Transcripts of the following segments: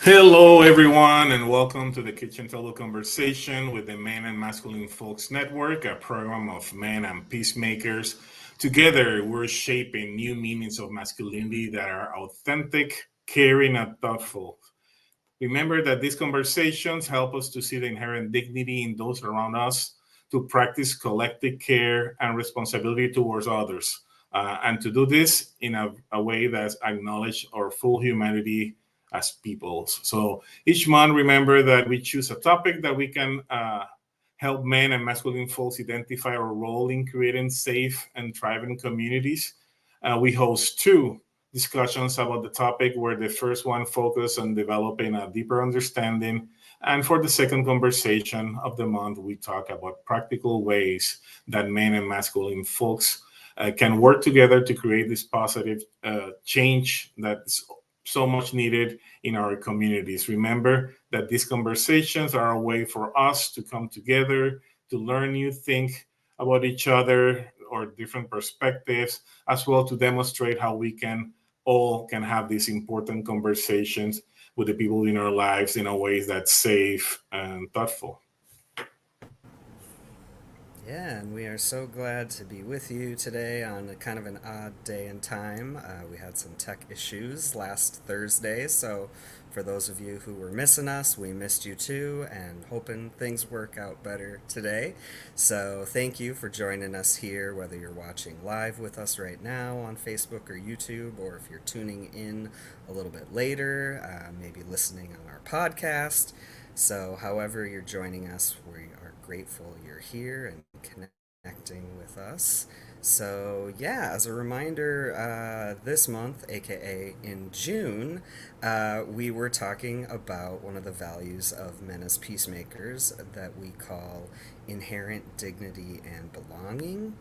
Hello, everyone, and welcome to the Kitchen Table Conversation with the Men and Masculine Folks Network, a program of men and peacemakers. Together, we're shaping new meanings of masculinity that are authentic, caring, and thoughtful. Remember that these conversations help us to see the inherent dignity in those around us, to practice collective care and responsibility towards others, and to do this in a way that acknowledges our full humanity as peoples. So each month, remember that we choose a topic that we can help men and masculine folks identify our role in creating safe and thriving communities. We host two discussions about the topic, where the first one focused on developing a deeper understanding. And for the second conversation of the month, we talk about practical ways that men and masculine folks can work together to create this positive change that's so much needed in our communities. Remember that these conversations are a way for us to come together, to learn new things about each other or different perspectives, as well to demonstrate how we can have these important conversations with the people in our lives in a way that's safe and thoughtful. Yeah, and we are so glad to be with you today on a kind of an odd day and time. We had some tech issues last Thursday, so for those of you who were missing us, we missed you too, and hoping things work out better today. So thank you for joining us here, whether you're watching live with us right now on Facebook or YouTube, or if you're tuning in a little bit later, maybe listening on our podcast. So, however, you're joining us, we are grateful you're here and connecting with us. So, yeah, as a reminder, this month, aka in June, we were talking about one of the values of Men as Peacemakers that we call inherent dignity and belonging.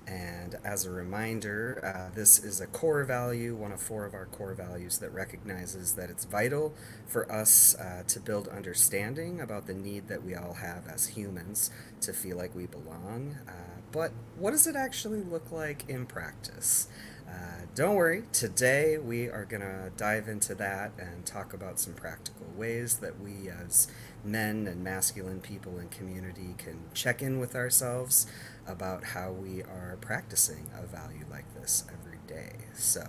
And as a reminder, this is a core value, one of four of our core values that recognizes that it's vital for us to build understanding about the need that we all have as humans to feel like we belong. But what does it actually look like in practice? Don't worry, today we are going to dive into that and talk about some practical ways that we as men and masculine people in community can check in with ourselves about how we are practicing a value like this every day. So,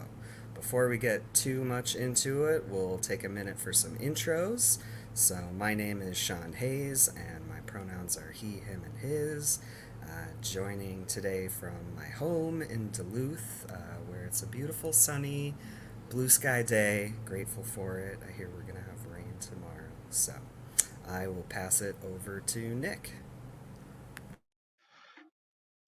before we get too much into it, we'll take a minute for some intros. So, my name is Sean Hayes, and my pronouns are he, him, and his. Joining today from my home in Duluth, where it's a beautiful, sunny, blue sky day. Grateful for it. I hear we're going to have rain tomorrow. So, I will pass it over to Nick.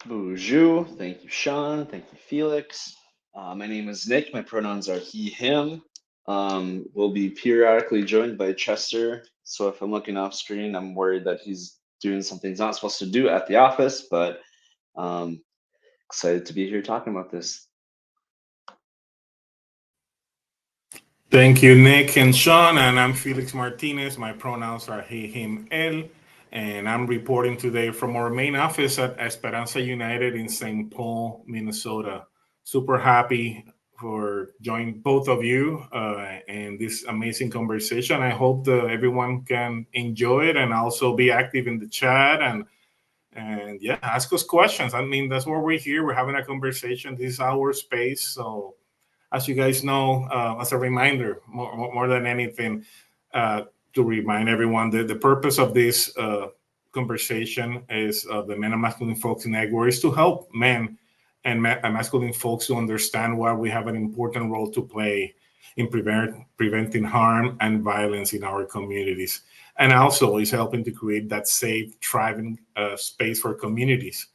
Bonjour. Thank you, Sean. Thank you, Felix. My name is Nick. My pronouns are he, him. We'll be periodically joined by Chester. So if I'm looking off screen, I'm worried that he's doing something he's not supposed to do at the office, but um, excited to be here talking about this. Thank you, Nick and Sean. And I'm Felix Martinez. My pronouns are he, him, él. And I'm reporting today from our main office at Esperanza United in St. Paul, Minnesota. Super happy for joining both of you in this amazing conversation. I hope that everyone can enjoy it and also be active in the chat and yeah, ask us questions. I mean, that's why we're here. We're having a conversation. This is our space. So as you guys know, as a reminder, more than anything, uh, to remind everyone that the purpose of this conversation is the Men and Masculine Folks Network is to help men and masculine folks to understand why we have an important role to play in preventing harm and violence in our communities. And also is helping to create that safe, thriving space for communities.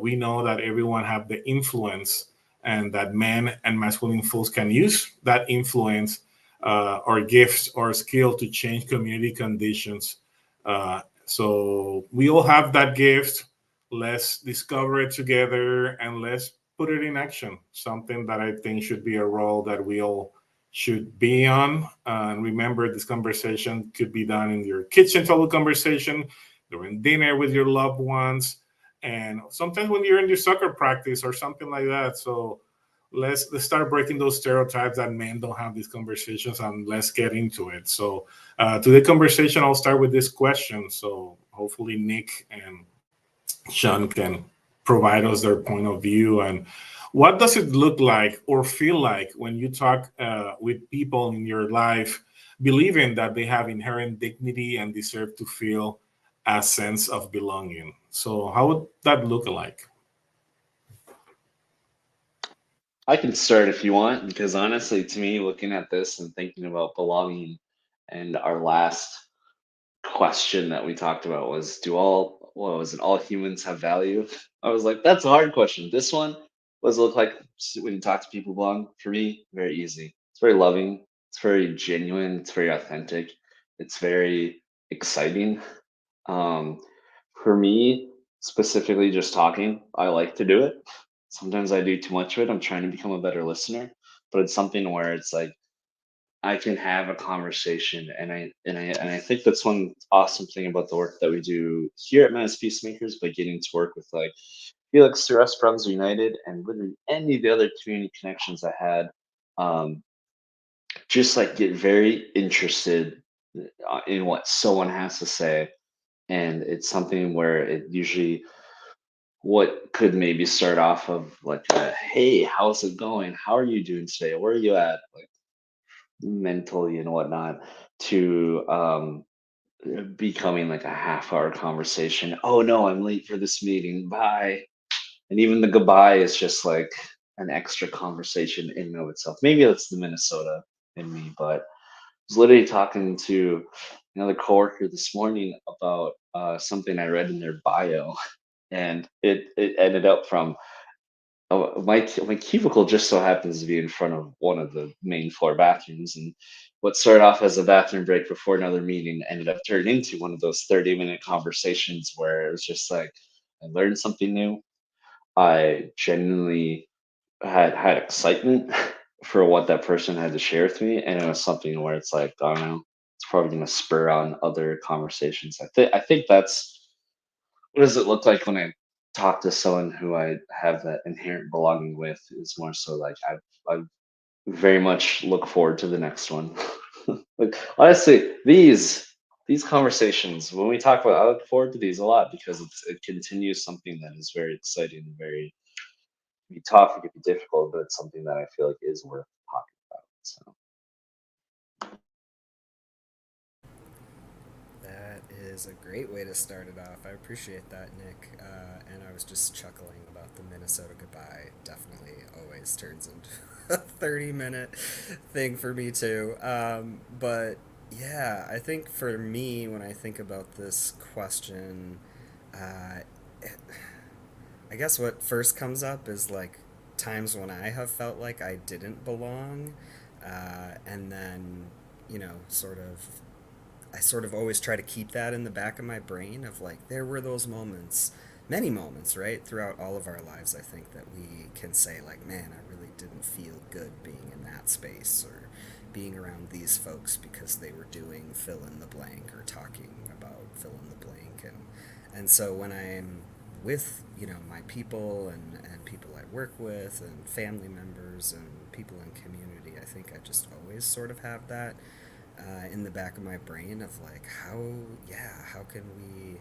We know that everyone have the influence and that men and masculine folks can use that influence or gifts or skill to change community conditions. So we all have that gift. Let's discover it together and let's put it in action. Something that I think should be a role that we all should be on. And remember, this conversation could be done in your kitchen table conversation, during dinner with your loved ones, and sometimes when you're in your soccer practice or something like that. So let's start breaking those stereotypes that men don't have these conversations, and let's get into it. So today's conversation, I'll start with this question. So hopefully Nick and Sean can provide us their point of view. And what does it look like or feel like when you talk with people in your life, believing that they have inherent dignity and deserve to feel a sense of belonging? So, how would that look like? I can start if you want, because honestly, to me, looking at this and thinking about belonging, and our last question that we talked about was, do all, what was it, all humans have value? I was like, that's a hard question. This one was look like when you talk to people belong, for me, very easy. It's very loving, it's very genuine, it's very authentic, it's very exciting. Um, for me, specifically just talking, I like to do it. Sometimes I do too much of it. I'm trying to become a better listener, but it's something where it's like I can have a conversation, and I think that's one awesome thing about the work that we do here at Men As Peacemakers, by getting to work with like Felix through us Friends United and literally any of the other community connections I had. Um, just like get very interested in what someone has to say, and it's something where it usually what could maybe start off of like a, hey, how's it going, how are you doing today, where are you at, like mentally and whatnot, to becoming like a half hour conversation. Oh no, I'm late for this meeting, bye. And even the goodbye is just like an extra conversation in and of itself. Maybe that's the Minnesota in me, but was literally talking to another coworker this morning about something I read in their bio, and it ended up from, oh, my cubicle just so happens to be in front of one of the main floor bathrooms, and what started off as a bathroom break before another meeting ended up turning into one of those 30-minute conversations where it was just like I learned something new. I genuinely had excitement for what that person had to share with me, and it was something where it's like, I don't know, it's probably going to spur on other conversations. I think that's, what does it look like when I talk to someone who I have that inherent belonging with, is more so like I very much look forward to the next one. Like honestly, these conversations when we talk about, I look forward to these a lot because it continues something that is very exciting and very, be tough, it could be difficult, but it's something that I feel like is worth talking about. So That is a great way to start it off. I appreciate that, Nick. And I was just chuckling about the Minnesota goodbye. Definitely always turns into a 30-minute thing for me, too. But yeah, I think for me, when I think about this question, uh, I guess what first comes up is like times when I have felt like I didn't belong. And then, sort of I sort of always try to keep that in the back of my brain of like there were those moments, many moments, right, throughout all of our lives. I think that we can say like, man, I really didn't feel good being in that space or being around these folks because they were doing fill in the blank or talking about fill in the blank. And so when I'm with, my people and people I work with and family members and people in community, I think I just always sort of have that in the back of my brain of like how can we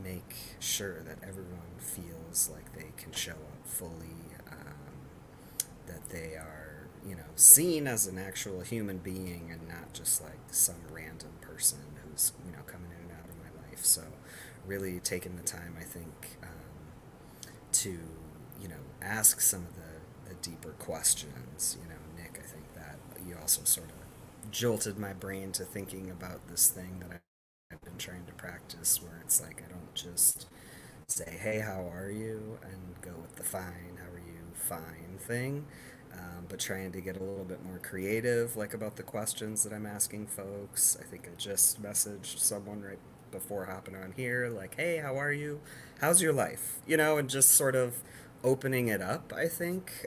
make sure that everyone feels like they can show up fully, that they are seen as an actual human being and not just like some random person who's coming in and out of my life. So really taking the time, I think, to ask some of the deeper questions. Nick, I think that you also sort of jolted my brain to thinking about this thing that I've been trying to practice, where it's like I don't just say, "Hey, how are you?" and go with the "Fine, how are you?" Fine thing, but trying to get a little bit more creative, like about the questions that I'm asking folks. I think I just messaged someone right before hopping on here, like, "Hey, how are you? How's your life?" And just sort of opening it up. I think,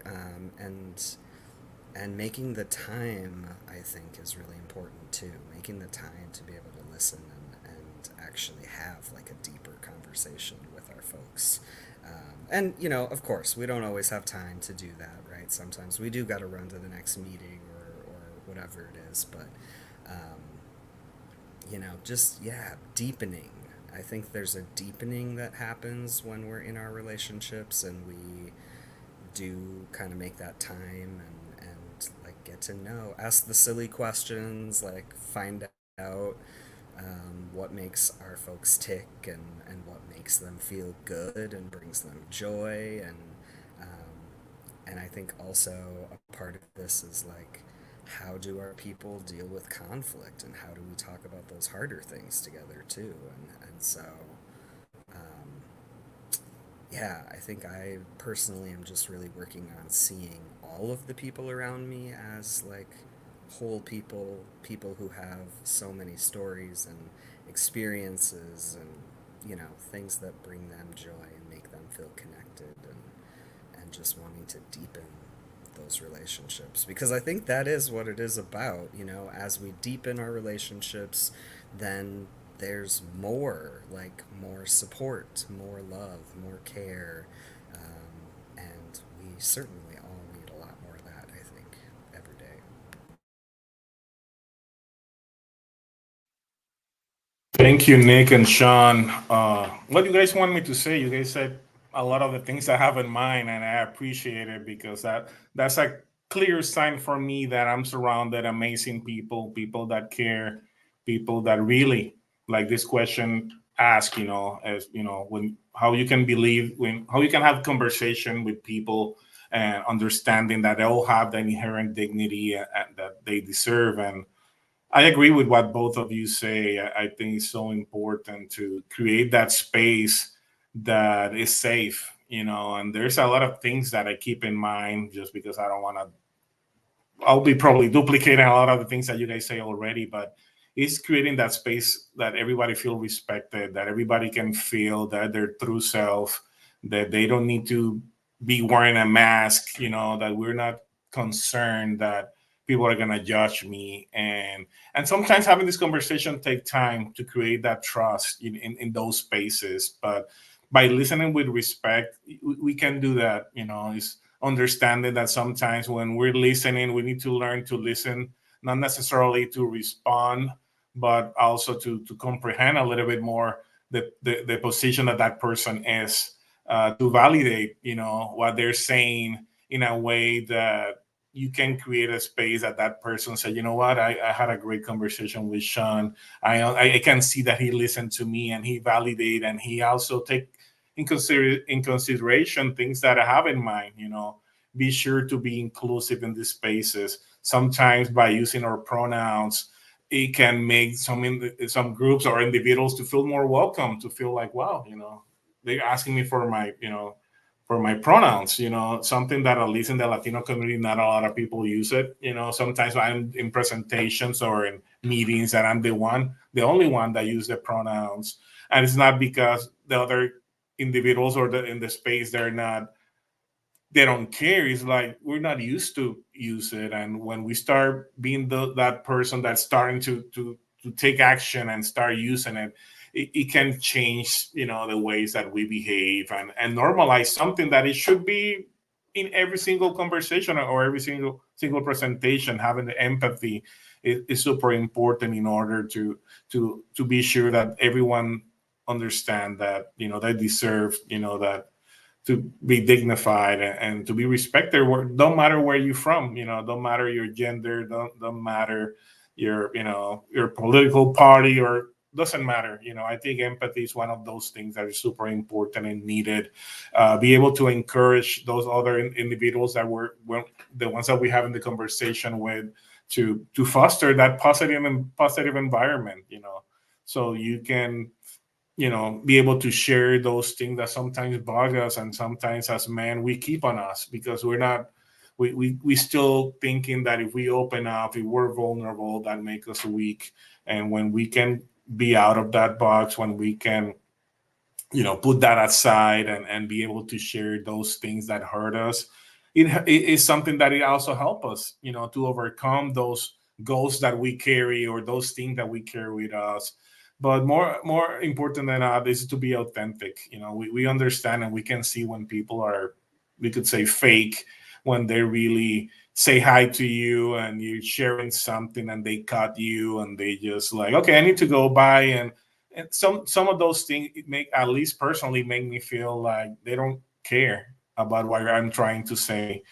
and making the time, I think, is really important too. Making the time to be able to listen and actually have like a deeper conversation with our folks. And, of course, we don't always have time to do that, right? Sometimes we do got to run to the next meeting or whatever it is. But, um, just, yeah, deepening. I think there's a deepening that happens when we're in our relationships and we do kind of make that time and like get to know, ask the silly questions, like find out what makes our folks tick and what makes them feel good and brings them joy and I think also a part of this is like how do our people deal with conflict and how do we talk about those harder things together too and so um, yeah, I think I personally am just really working on seeing all of the people around me as like whole people, people who have so many stories and experiences and, things that bring them joy and make them feel connected and just wanting to deepen those relationships because I think that is what it is about, as we deepen our relationships, then there's more, like more support, more love, more care, and we certainly all need a lot more of that, I think, every day. Thank you, Nick and Sean. What do you guys want me to say? You guys said a lot of the things I have in mind, and I appreciate it because that's a clear sign for me that I'm surrounded amazing people, people that care, people that really like this question ask. As when how you can believe when how you can have conversation with people and understanding that they all have the inherent dignity and that they deserve and I agree with what both of you say. I think it's so important to create that space that is safe, and there's a lot of things that I keep in mind just because I don't want to I'll be probably duplicating a lot of the things that you guys say already, but it's creating that space that everybody feel respected, that everybody can feel that their true self, that they don't need to be wearing a mask, that we're not concerned that people are gonna judge me. And sometimes having this conversation take time to create that trust in those spaces. But by listening with respect, we can do that, it's understanding that sometimes when we're listening, we need to learn to listen, not necessarily to respond, but also to comprehend a little bit more the position that that person is, to validate, what they're saying in a way that you can create a space that that person said, you know what, I had a great conversation with Sean. I can see that he listened to me and he validated and he also take in consideration things that I have in mind. Be sure to be inclusive in these spaces. Sometimes by using our pronouns, it can make some groups or individuals to feel more welcome, to feel like, wow, they're asking me for my pronouns. Something that at least in the Latino community, not a lot of people use it. Sometimes I'm in presentations or in meetings and I'm the only one that use the pronouns, and it's not because the other individuals or in the space they don't care. It's like we're not used to use it, and when we start being that person that's starting to take action and start using it can change the ways that we behave and normalize something that it should be in every single conversation or every single presentation. Having the empathy is super important in order to be sure that everyone understand that they deserve that to be dignified and to be respected. Don't matter where you're from, don't matter your gender, don't matter your political party, or doesn't matter. I think empathy is one of those things that is super important and needed. Be able to encourage those other individuals that were the ones that we have in the conversation with to foster that positive environment. So you can be able to share those things that sometimes bug us, and sometimes as men we keep on us because we're not we still thinking that if we open up, if we're vulnerable, that make us weak. And when we can be out of that box, when we can put that aside and be able to share those things that hurt us, it is something that it also help us to overcome those ghosts that we carry or those things that we carry with us But more important than that is to be authentic. We understand and we can see when people are, we could say, fake, when they really say hi to you and you're sharing something and they cut you and they just like, okay, I need to go by. And some of those things, it make, at least personally, make me feel like they don't care about what I'm trying to say,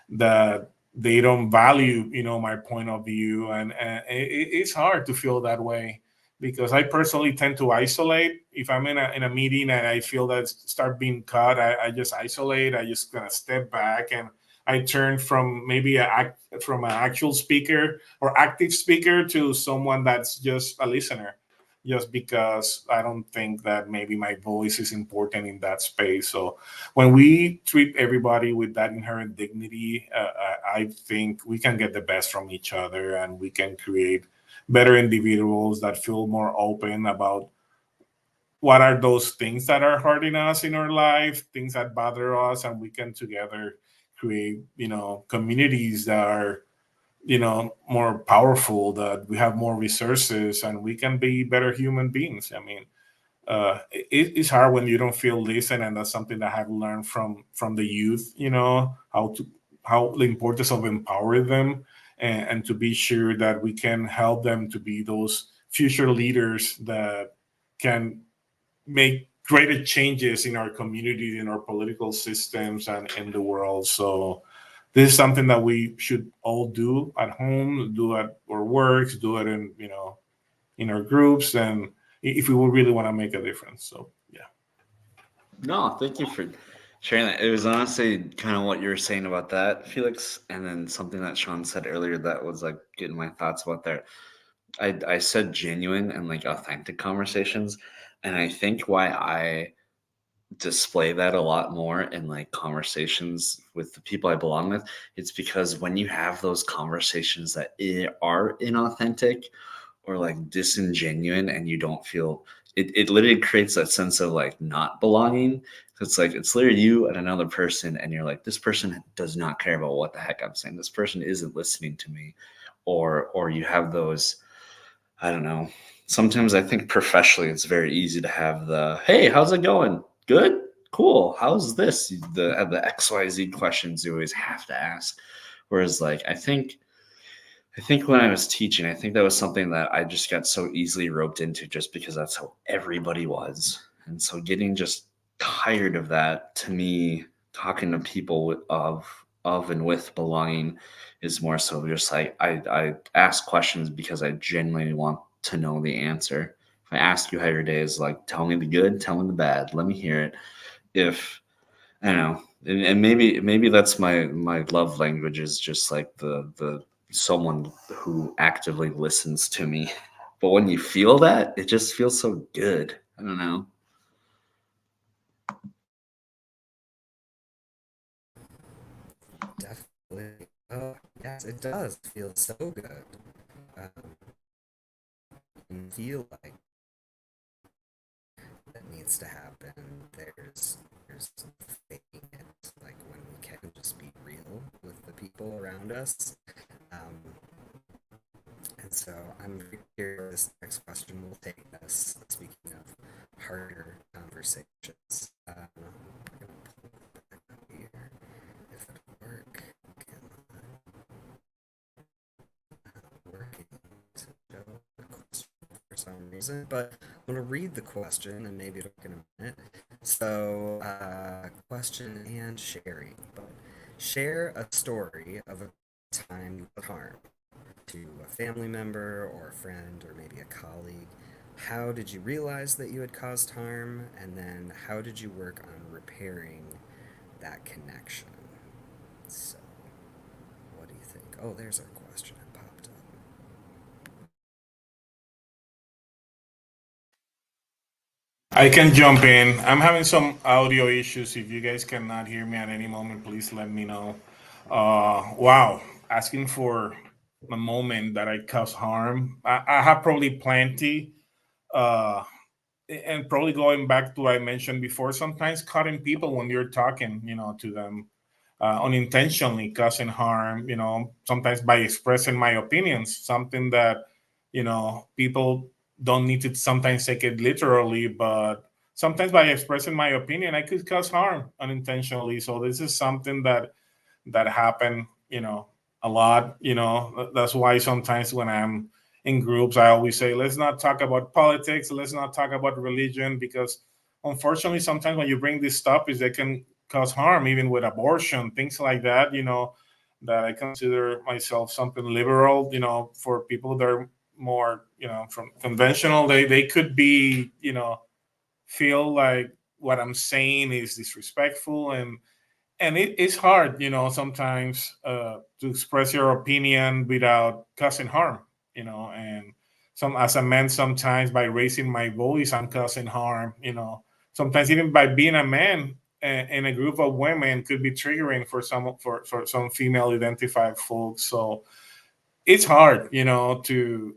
that they don't value, my point of view. And it's hard to feel that way, because I personally tend to isolate. If I'm in a meeting and I feel that start being cut, I just isolate. I just gonna step back, and I turn from maybe from an actual speaker or active speaker to someone that's just a listener, just because I don't think that maybe my voice is important in that space. So when we treat everybody with that inherent dignity, I think we can get the best from each other, and we can create better individuals that feel more open about what are those things that are hurting us in our life, things that bother us, and we can together create, communities that are, more powerful, that we have more resources, and we can be better human beings. I mean, it's hard when you don't feel listened, and that's something that I have learned from the youth. How the importance of empowering them, and to be sure that we can help them to be those future leaders that can make greater changes in our community, in our political systems, and in the world. So this is something that we should all do at home, do at our works, do it in our groups, and if we would really want to make a difference. So yeah. No, thank you for sharing that. It was honestly kind of what you were saying about that, Felix, and then something that Sean said earlier that was like getting my thoughts about there. I said genuine and like authentic conversations, and I think why I display that a lot more in like conversations with the people I belong with, it's because when you have those conversations that are inauthentic or like disingenuine, and you don't feel it literally creates that sense of like not belonging. It's like it's literally you and another person, and you're like, this person does not care about what the heck I'm saying. This person isn't listening to me. Or you have those, I don't know. Sometimes I think professionally it's very easy to have the, hey, how's it going? Good? Cool. How's this? The XYZ questions you always have to ask. Whereas like I think when I was teaching, I think that was something that I just got so easily roped into just because that's how everybody was. And so getting just tired of that, to me, talking to people of and with belonging is more so just like I ask questions because I genuinely want to know the answer. If I ask you how your day is, like, tell me the good, tell me the bad, let me hear it. If I don't know, and maybe that's my love language, is just like the someone who actively listens to me. But when you feel that, it just feels so good. I don't know. Definitely. Oh, yes, it does feel so good. Um, you feel like that needs to happen. There's some faking it, like when we can just be real with the people around us. Um, and so I'm very curious. This next question will take us. Speaking of harder conversations, I'm gonna pull it back up here if it'll work. Working to show the question for some reason, but I'm going to read the question and maybe it'll work in a minute. So, question and sharing. But share a story of a time you put harm to a family member or a friend or maybe a colleague. How did you realize that you had caused harm? And then how did you work on repairing that connection? So, what do you think? Oh, there's our question. It popped up. I can jump in. I'm having some audio issues. If you guys cannot hear me at any moment, please let me know. Wow, asking for a moment that I cause harm. I have probably plenty. Uh, and probably going back to what I mentioned before, sometimes cutting people when you're talking, to them, unintentionally causing harm, sometimes by expressing my opinions, something that, people don't need to sometimes take it literally, but sometimes by expressing my opinion, I could cause harm unintentionally. So this is something that happen, a lot. That's why sometimes when I'm in groups, I always say, let's not talk about politics, let's not talk about religion, because unfortunately, sometimes when you bring these topics, they can cause harm, even with abortion, things like that. That I consider myself something liberal. For people that are more, from conventional, they could be, feel like what I'm saying is disrespectful, and it is hard, sometimes to express your opinion without causing harm, and some as a man, sometimes by raising my voice, I'm causing harm, sometimes even by being a man in a group of women could be triggering for some female identified folks. So it's hard, to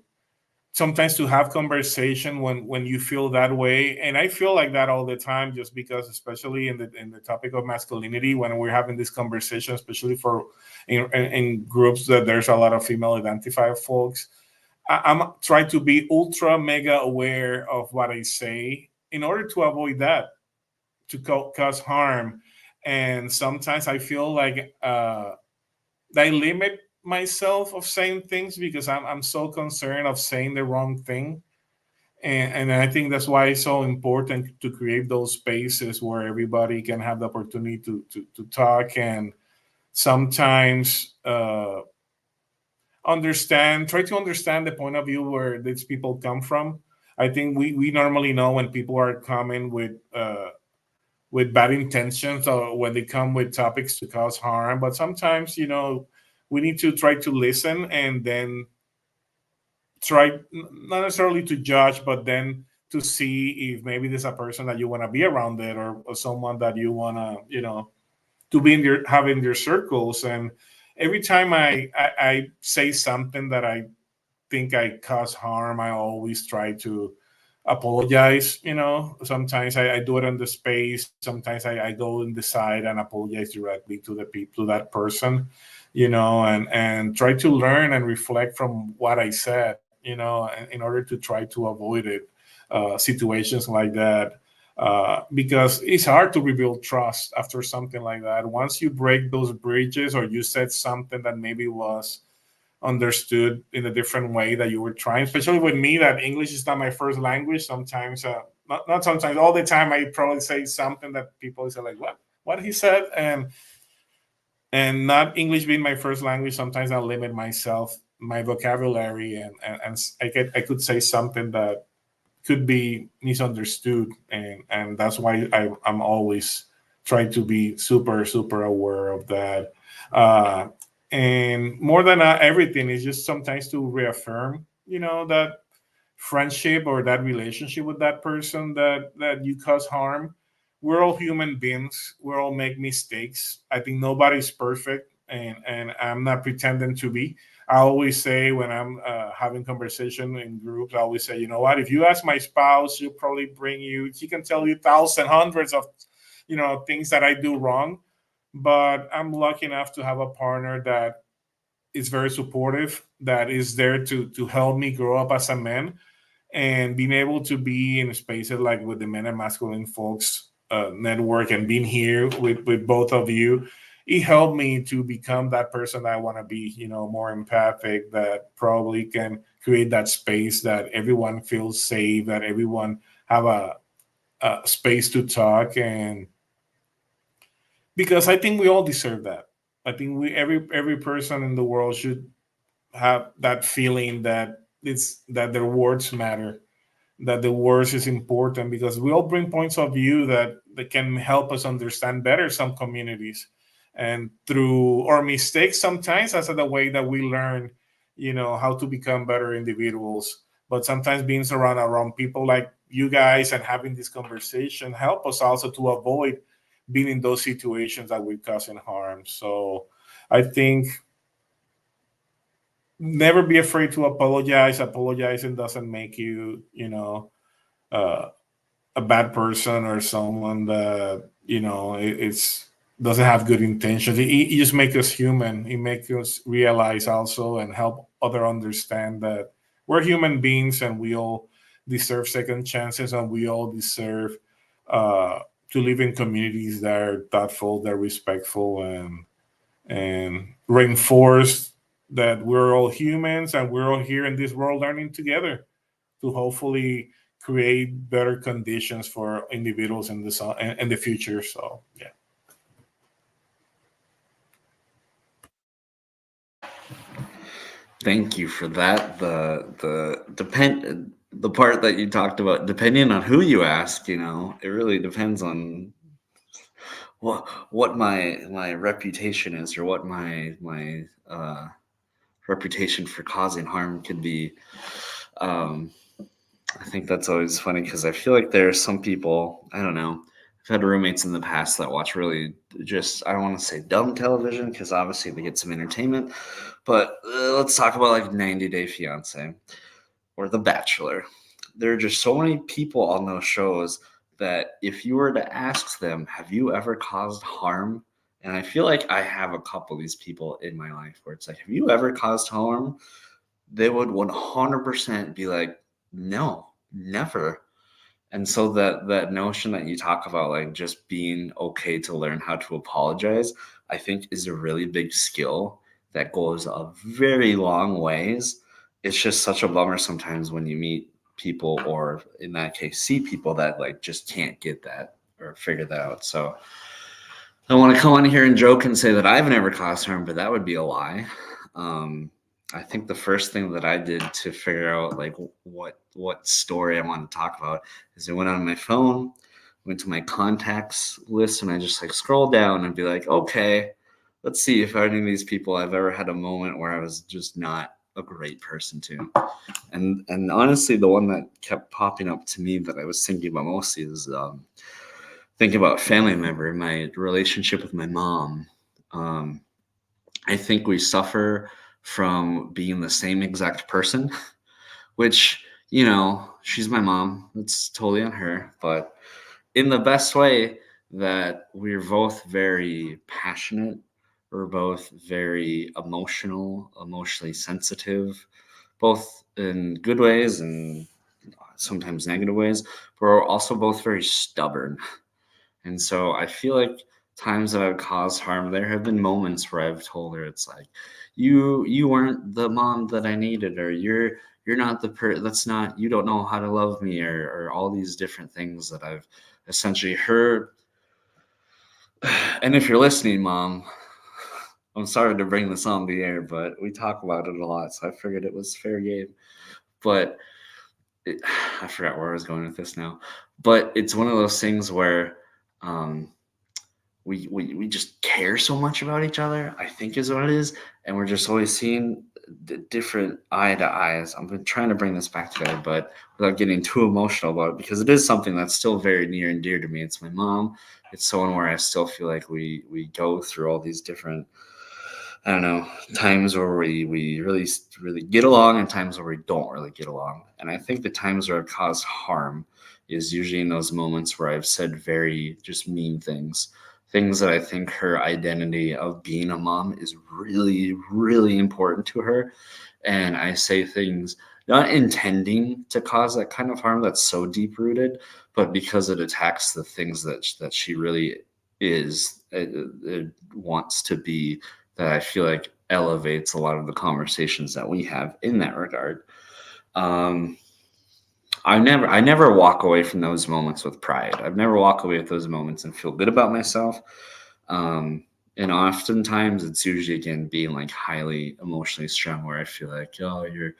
sometimes to have conversation when you feel that way, and I feel like that all the time, just because, especially in the topic of masculinity, when we're having this conversation, especially for in groups that there's a lot of female identified folks. I'm trying to be ultra mega aware of what I say in order to avoid that, to cause harm. And sometimes I feel like I limit myself of saying things because I'm so concerned of saying the wrong thing. And I think that's why it's so important to create those spaces where everybody can have the opportunity to talk, and sometimes try to understand the point of view where these people come from. I think we normally know when people are coming with bad intentions, or when they come with topics to cause harm. But sometimes, we need to try to listen, and then try not necessarily to judge, but then to see if maybe there's a person that you want to be around it, or someone that you want to, to be in your have in your circles. And every time I say something that I think I cause harm, I always try to apologize. Sometimes I do it on the space. Sometimes I go in the side and apologize directly to the people, to that person, and try to learn and reflect from what I said, in order to try to avoid it, situations like that. Because it's hard to rebuild trust after something like that. Once you break those bridges, or you said something that maybe was understood in a different way that you were trying, especially with me, that English is not my first language. Sometimes, not sometimes, all the time, I probably say something that people say like, what he said, and not English being my first language, sometimes I limit myself, my vocabulary, and I could say something that could be misunderstood, and that's why I'm always trying to be super super aware of that. uh, and more than everything is just sometimes to reaffirm, that friendship or that relationship with that person that you cause harm. We're all human beings, we all make mistakes. I think nobody's perfect, and I'm not pretending to be. I always say, when I'm having conversation in groups, I always say, what, if you ask my spouse, she can tell you thousands, hundreds of things that I do wrong. But I'm lucky enough to have a partner that is very supportive, that is there to help me grow up as a man, and being able to be in spaces like with the Men and Masculine Folks network, and being here with both of you, it helped me to become that person that I want to be, more empathic, that probably can create that space that everyone feels safe, that everyone have a space to talk. And because I think we all deserve that. I think every person in the world should have that feeling that their words matter, that the words is important, because we all bring points of view that can help us understand better some communities. And through our mistakes, sometimes that's the way that we learn, how to become better individuals. But sometimes being surrounded around people like you guys and having this conversation help us also to avoid being in those situations that we causing harm. So I think never be afraid to apologize. Apologizing doesn't make you, uh, a bad person, or someone that it's doesn't have good intentions. It just makes us human. It makes us realize also, and help other understand that we're human beings, and we all deserve second chances, and we all deserve to live in communities that are thoughtful, that are respectful, and reinforce that we're all humans and we're all here in this world learning together to hopefully create better conditions for individuals in the future. So yeah. Thank you for that. The part that you talked about, depending on who you ask, it really depends on what my reputation is, or what my reputation for causing harm could be. Um, I think that's always funny because I feel like there are some people, I don't know. I've had roommates in the past that watch really just, I don't want to say dumb television because obviously they get some entertainment, but let's talk about like 90 Day Fiance or The Bachelor. There are just so many people on those shows that if you were to ask them, have you ever caused harm? And I feel like I have a couple of these people in my life where it's like, have you ever caused harm? They would 100% be like, no, never. And so that notion that you talk about, like just being okay to learn how to apologize, I think is a really big skill that goes a very long ways. It's just such a bummer sometimes when you meet people, or in that case, see people that like just can't get that or figure that out. So I want to come on here and joke and say that I've never caused harm, but that would be a lie. Um, I think the first thing that I did to figure out like what story I want to talk about is I went on my phone, went to my contacts list, and I just like scroll down and be like, okay, let's see if any of these people I've ever had a moment where I was just not a great person to. And honestly, the one that kept popping up to me that I was thinking about mostly is thinking about family member, my relationship with my mom. Um, I think we suffer from being the same exact person, which, she's my mom. It's totally on her, but in the best way, that we're both very passionate. We're both very emotional, emotionally sensitive, both in good ways and sometimes negative ways, but we're also both very stubborn. And so I feel like times that I've caused harm, there have been moments where I've told her it's like, you weren't the mom that I needed, or you're not that's not, you don't know how to love me, or all these different things that I've essentially heard. And if you're listening, Mom, I'm sorry to bring this on the air, but we talk about it a lot, so I figured it was fair game. But I forgot where I was going with this now. But it's one of those things where um, we just care so much about each other, I think is what it is. And we're just always seeing the different eye to eyes. I've been trying to bring this back together, but without getting too emotional about it, because it is something that's still very near and dear to me. It's my mom. It's someone where I still feel like we go through all these different, I don't know, times where we really get along and times where we don't really get along. And I think the times where I've caused harm is usually in those moments where I've said very just mean things that I think her identity of being a mom is really, really important to her. And I say things not intending to cause that kind of harm that's so deep rooted, but because it attacks the things that she really is, it wants to be, that I feel like elevates a lot of the conversations that we have in that regard. Um, I never walk away from those moments with pride. I've never walk away with those moments and feel good about myself. Um, and oftentimes it's usually again being like highly emotionally strong, where I feel like, oh, you're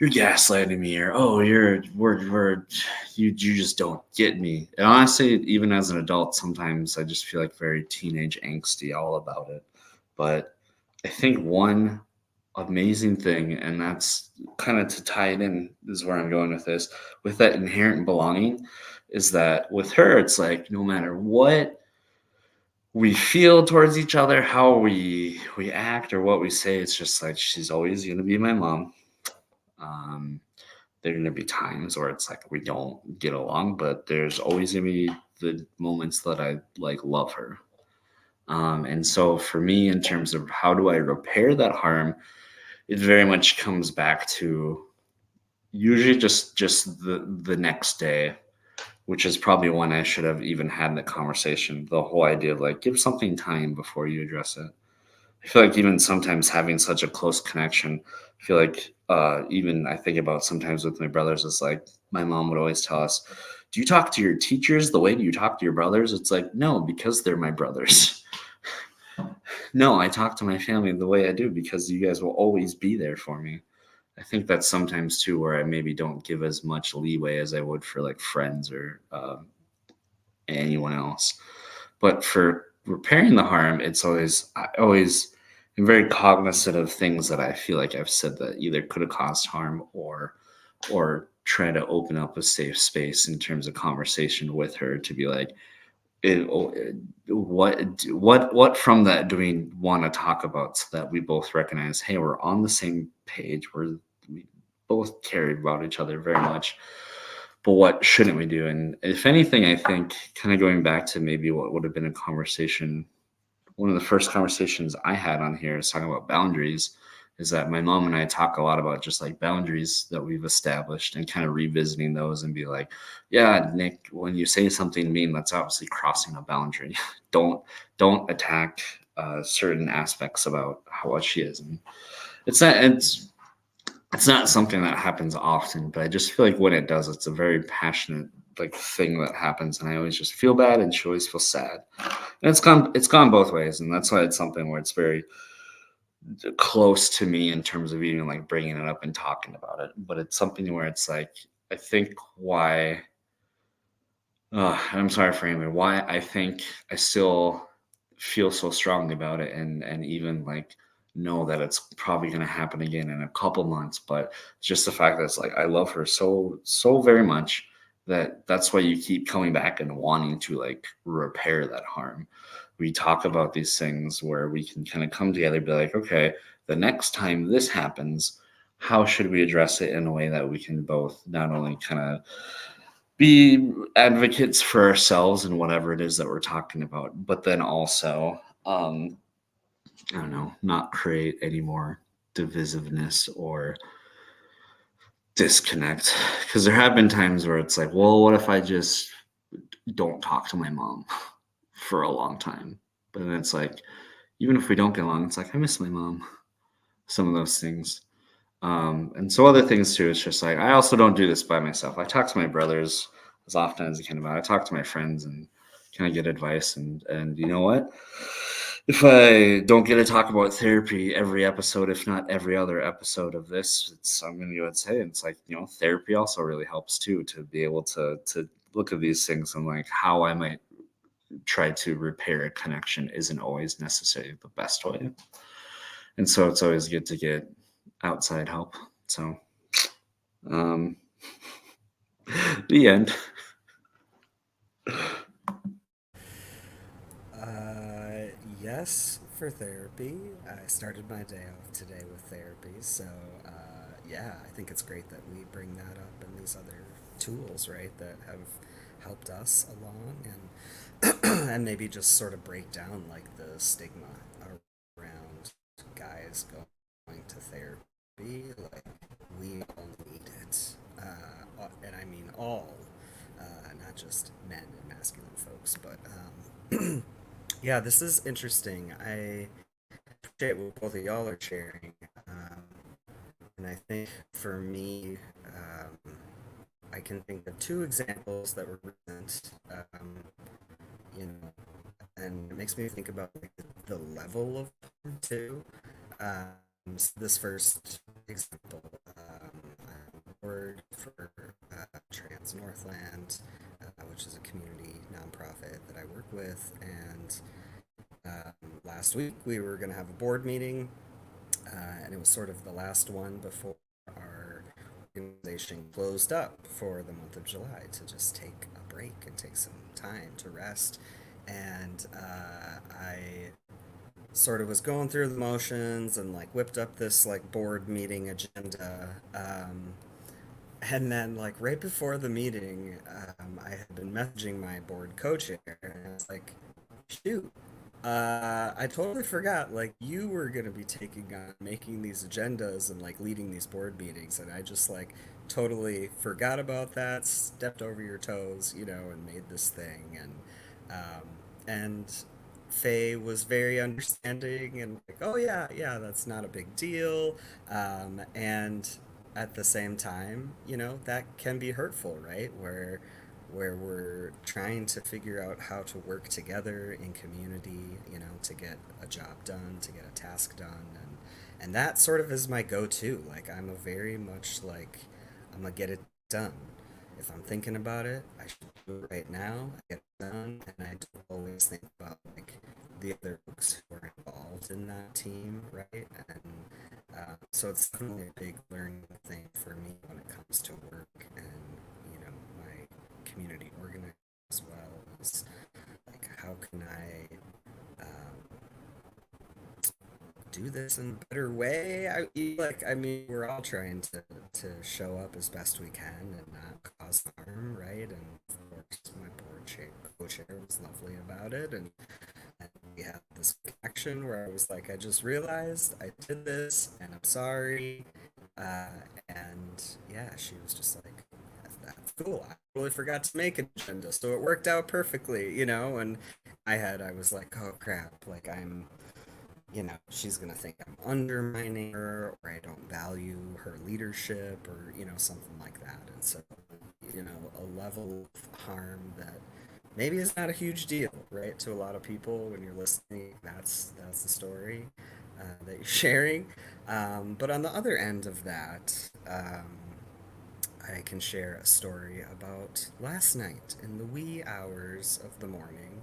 gaslighting me, or oh, you just don't get me. And honestly, even as an adult, sometimes I just feel like very teenage angsty all about it. But I think one amazing thing, and that's kind of to tie it in, is where I'm going with this, with that inherent belonging, is that with her, it's like no matter what we feel towards each other, how we act or what we say, it's just like she's always going to be my mom. Um, there are going to be times where it's like we don't get along, but there's always going to be the moments that I like love her. And so for me, in terms of how do I repair that harm, it very much comes back to, usually just the next day, which is probably when I should have even had the conversation. The whole idea of like give something time before you address it. I feel like even sometimes having such a close connection, I feel like even I think about sometimes with my brothers, it's like my mom would always tell us, "Do you talk to your teachers the way you talk to your brothers?" It's like, no, because they're my brothers. No, I talk to my family the way I do because you guys will always be there for me. I think that's sometimes too where I maybe don't give as much leeway as I would for like friends or anyone else. But for repairing the harm, I always am very cognizant of things that I feel like I've said that either could have caused harm or try to open up a safe space in terms of conversation with her to be like, what from that do we want to talk about so that we both recognize, hey, we're on the same page, we both care about each other very much, but what shouldn't we do? And if anything, I think kind of going back to maybe what would have been a conversation, one of the first conversations I had on here is talking about boundaries, is that my mom and I talk a lot about just like boundaries that we've established and kind of revisiting those and be like, yeah, Nick, when you say something mean, that's obviously crossing a boundary. Don't attack certain aspects about how what she is. And it's not it's not something that happens often, but I just feel like when it does, it's a very passionate like thing that happens, and I always just feel bad, and she always feels sad. And it's gone both ways, and that's why it's something where it's very close to me in terms of even like bringing it up and talking about it. But it's something where it's like I think why. I'm sorry for Amy. Why I think I still feel so strongly about it, and even like know that it's probably going to happen again in a couple months. But just the fact that it's like I love her so very much that that's why you keep coming back and wanting to like repair that harm. We talk about these things where we can kind of come together and be like, okay, the next time this happens, how should we address it in a way that we can both not only kind of be advocates for ourselves and whatever it is that we're talking about, but then also, I don't know, not create any more divisiveness or disconnect. Because there have been times where it's like, well, what if I just don't talk to my mom for a long time? But then it's like, even if we don't get along, it's like, I miss my mom. Some of those things. And so other things too, it's just like I also don't do this by myself. I talk to my brothers as often as I can about it. I talk to my friends and kind of get advice, and you know what? If I don't get to talk about therapy every episode, if not every other episode of this, I'm gonna go and say it's like, therapy also really helps too, to be able to look at these things and like how I might try to repair a connection isn't always necessarily the best way. And so it's always good to get outside help. So, um, the end. Yes, for therapy. I started my day off today with therapy, so yeah, I think it's great that we bring that up and these other tools, right, that have helped us along and and maybe just sort of break down like the stigma around guys going to therapy. Like we all need it, and I mean all, not just men and masculine folks, but yeah, this is interesting. I appreciate what both of y'all are sharing. And I think for me, I can think of two examples that were recent, you know, and it makes me think about like, the level of harm too. So this first example, I work for Trans Northland, which is a community nonprofit that I work with, and last week we were going to have a board meeting, and it was sort of the last one before our organization closed up for the month of July to just take a break and take some time to rest. And I sort of was going through the motions and like whipped up this like board meeting agenda. And then like right before the meeting, I had been messaging my board co-chair, and I was like, shoot, I totally forgot. Like, you were gonna be taking on making these agendas and like leading these board meetings, and I just like totally forgot about that. Stepped over your toes, and made this thing, and Faye was very understanding and like, oh yeah, yeah, that's not a big deal. And at the same time, that can be hurtful, right? Where we're trying to figure out how to work together in community, to get a job done, to get a task done, and that sort of is my go-to. Like, I'm a very much like, I'm gonna get it done. If I'm thinking about it, I should do it right now. I get it done, and I don't always think about like the other folks who are involved in that team, right? And so it's definitely a big learning thing for me when it comes to work and my community organizing as well. Is like, how can I do this in a better way? I mean, we're all trying to show up as best we can and not cause harm, right? And of course, my co-chair was lovely about it, and we had this action where I was like, I just realized I did this, and I'm sorry. Uh, and yeah, she was just like, that's cool. I really forgot to make an agenda, so it worked out perfectly, And I was like, oh crap, like she's gonna think I'm undermining her, or I don't value her leadership, or something like that. And so, a level of harm that maybe is not a huge deal, right? To a lot of people, when you're listening, that's the story that you're sharing. But on the other end of that, I can share a story about last night in the wee hours of the morning.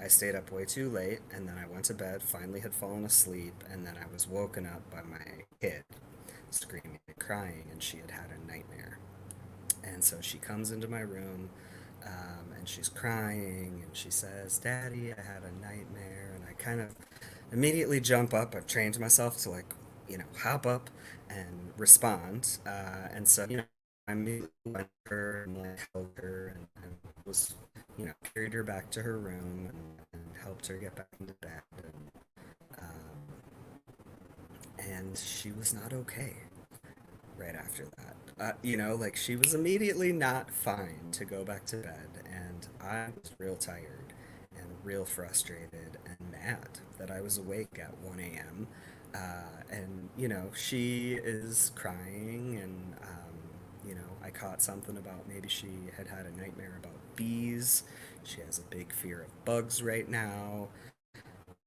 I stayed up way too late, and then I went to bed, finally had fallen asleep, and then I was woken up by my kid screaming and crying, and she had had a nightmare. And so she comes into my room, and she's crying, and she says, Daddy, I had a nightmare. And I kind of immediately jump up. I've trained myself to, like, hop up and respond. And so, I immediately went to her and like held her and was, carried her back to her room and helped her get back into bed. And she was not okay right after that. Like, she was immediately not fine to go back to bed, and I was real tired and real frustrated and mad that I was awake at 1 a.m. And, she is crying, and, I caught something about maybe she had had a nightmare about bees. She has a big fear of bugs right now,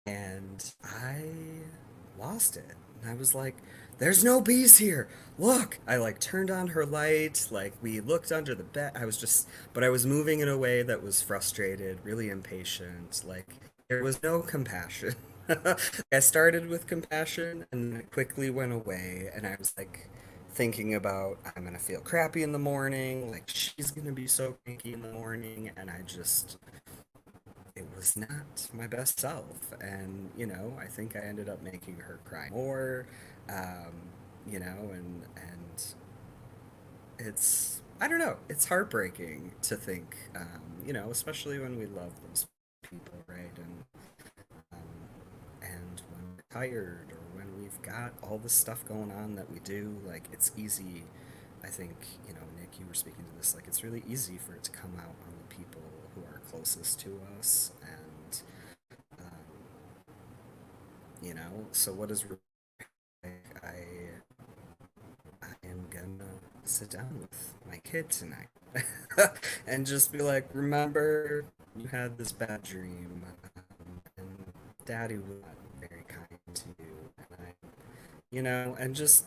and I lost it. And I was like, there's no bees here. Look. I like turned on her light, like we looked under the bed. But I was moving in a way that was frustrated, really impatient. Like, there was no compassion. I started with compassion and then it quickly went away. And I was like thinking about, I'm going to feel crappy in the morning. Like, she's going to be so cranky in the morning. And it was not my best self. And, I think I ended up making her cry more, and I don't know, it's heartbreaking to think, especially when we love those people, right? And when we're tired or when we've got all this stuff going on that we do, like, it's easy. I think, Nick, you were speaking to this, like, it's really easy for it to come out on the people who are closest to us. And, so what is, I am gonna sit down with my kid tonight and just be like, remember, you had this bad dream, and Daddy was not very kind to you, and and just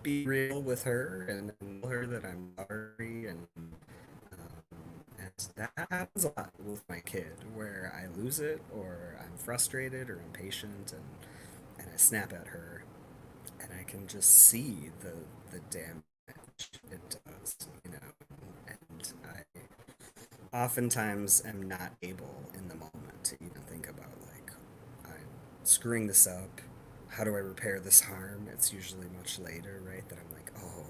be real with her and tell her that I'm sorry, and that happens a lot with my kid, where I lose it, or I'm frustrated or impatient, and I snap at her, and I can just see the damage it does, and I oftentimes am not able in the moment to even think about, like, I'm screwing this up. How do I repair this harm? It's usually much later, right? That I'm like, oh,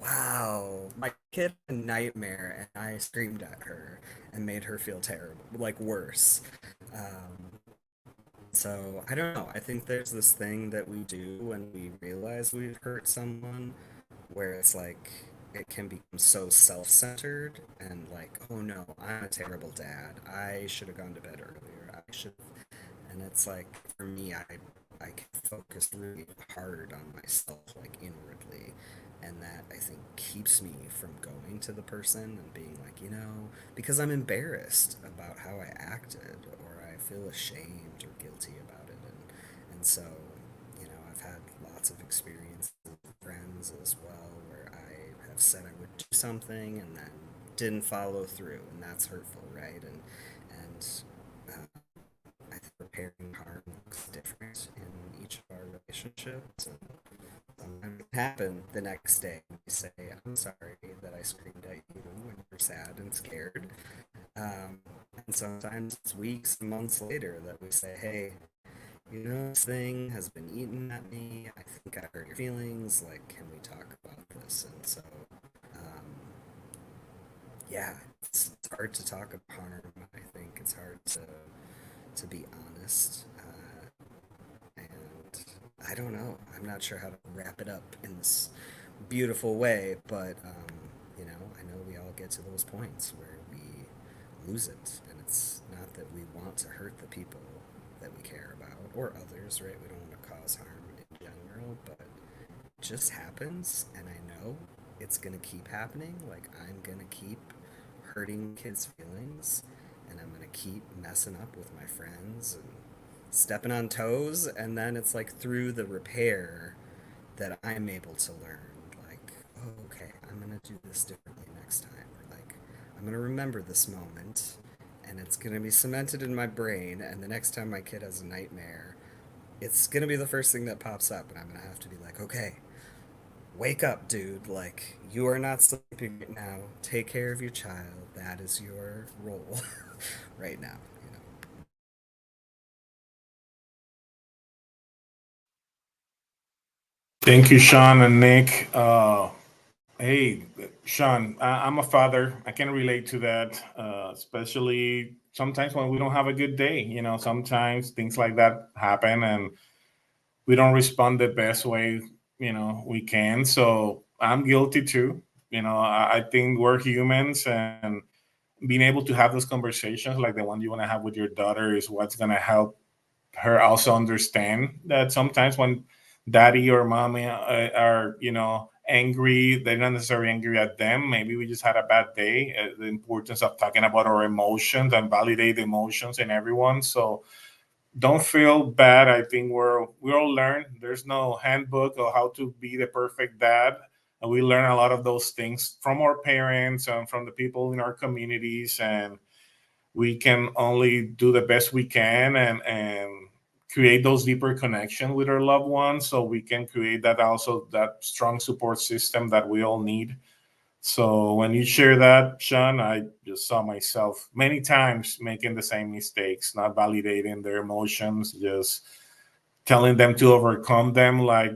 wow, my kid had a nightmare, and I screamed at her and made her feel terrible, like worse. Um, so I don't know. I think there's this thing that we do when we realize we've hurt someone, where it's like it can become so self-centered and like, oh no, I'm a terrible dad. I should have gone to bed earlier. I should, and it's like for me, I can focus really hard on myself, like inwardly, and that I think keeps me from going to the person and being like, because I'm embarrassed about how I acted, or I feel ashamed or guilty about it, and so, I've had lots of experiences with friends as well where I have said I would do something and then didn't follow through, and that's hurtful, right? And I think repairing harm looks different in each of our relationships. And sometimes it happen the next day. We say, "I'm sorry that I screamed at you when you were sad and scared." And sometimes it's weeks and months later that we say, "Hey, this thing has been eating at me. I think I hurt your feelings. Like, can we talk about this?" And so, um, yeah, it's hard to talk about harm. I think it's hard to be honest. And I don't know. I'm not sure how to wrap it up in this beautiful way, but I know we all get to those points where we lose it, and it's not that we want to hurt the people that we care about or others, right? We don't want to cause harm in general, but it just happens, and I know it's gonna keep happening. Like, I'm gonna keep hurting kids' feelings, and I'm gonna keep messing up with my friends and stepping on toes, and then it's like through the repair that I'm able to learn, like, oh, okay, I'm gonna do this differently next time, or like, I'm gonna remember this moment, and it's gonna be cemented in my brain, and the next time my kid has a nightmare, it's gonna be the first thing that pops up, and I'm gonna have to be like, okay, wake up, dude, like, you are not sleeping right now, take care of your child, that is your role right now. Thank you, Sean and Nick. Hey, Sean, I'm a father. I can relate to that, especially sometimes when we don't have a good day. Sometimes things like that happen and we don't respond the best way, we can. So I'm guilty too. I think we're humans, and being able to have those conversations like the one you want to have with your daughter is what's going to help her also understand that sometimes when daddy or mommy are angry, they're not necessarily angry at them. Maybe we just had a bad day. The importance of talking about our emotions and validate the emotions in everyone. So don't feel bad. I think we all learn. There's no handbook of how to be the perfect dad, and we learn a lot of those things from our parents and from the people in our communities, and we can only do the best we can and create those deeper connections with our loved ones, so we can create that strong support system that we all need. So when you share that, Sean, I just saw myself many times making the same mistakes, not validating their emotions, just telling them to overcome them, like,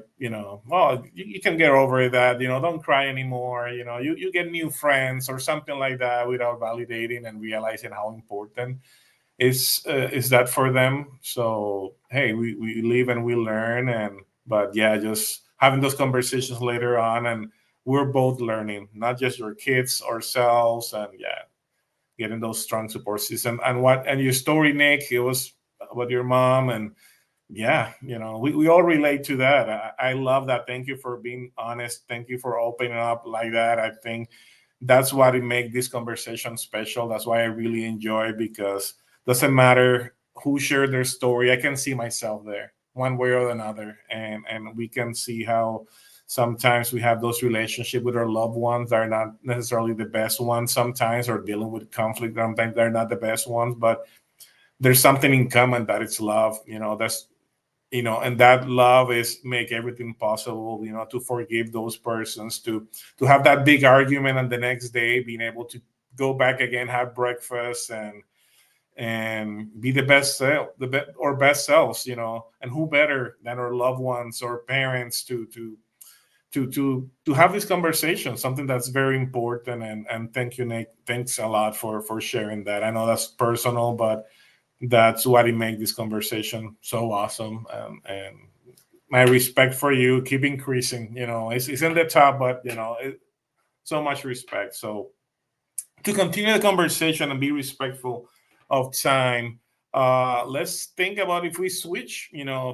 oh, you can get over that, don't cry anymore, you get new friends or something like that, without validating and realizing how important is that for them. So hey, we live and we learn, and but yeah, just having those conversations later on, and we're both learning, not just your kids, ourselves, and yeah, getting those strong support system. And your story, Nick, it was about your mom, and yeah, we all relate to that. I love that. Thank you for being honest. Thank you for opening up like that. I think that's what it make this conversation special. That's why I really enjoy, because doesn't matter who shared their story, I can see myself there one way or another, and we can see how sometimes we have those relationships with our loved ones that are not necessarily the best ones sometimes, or dealing with conflict, sometimes they're not the best ones, but there's something in common, that it's love. That's and that love is make everything possible, to forgive those persons, to have that big argument, and the next day being able to go back again, have breakfast, and be the best self, or best selves, and who better than our loved ones or parents to have this conversation, something that's very important. And thank you, Nick. Thanks a lot for sharing that. I know that's personal, but That's what it makes this conversation so awesome. And my respect for you keep increasing. It's in the top, but so much respect. So to continue the conversation and be respectful of time, let's think about if we switch,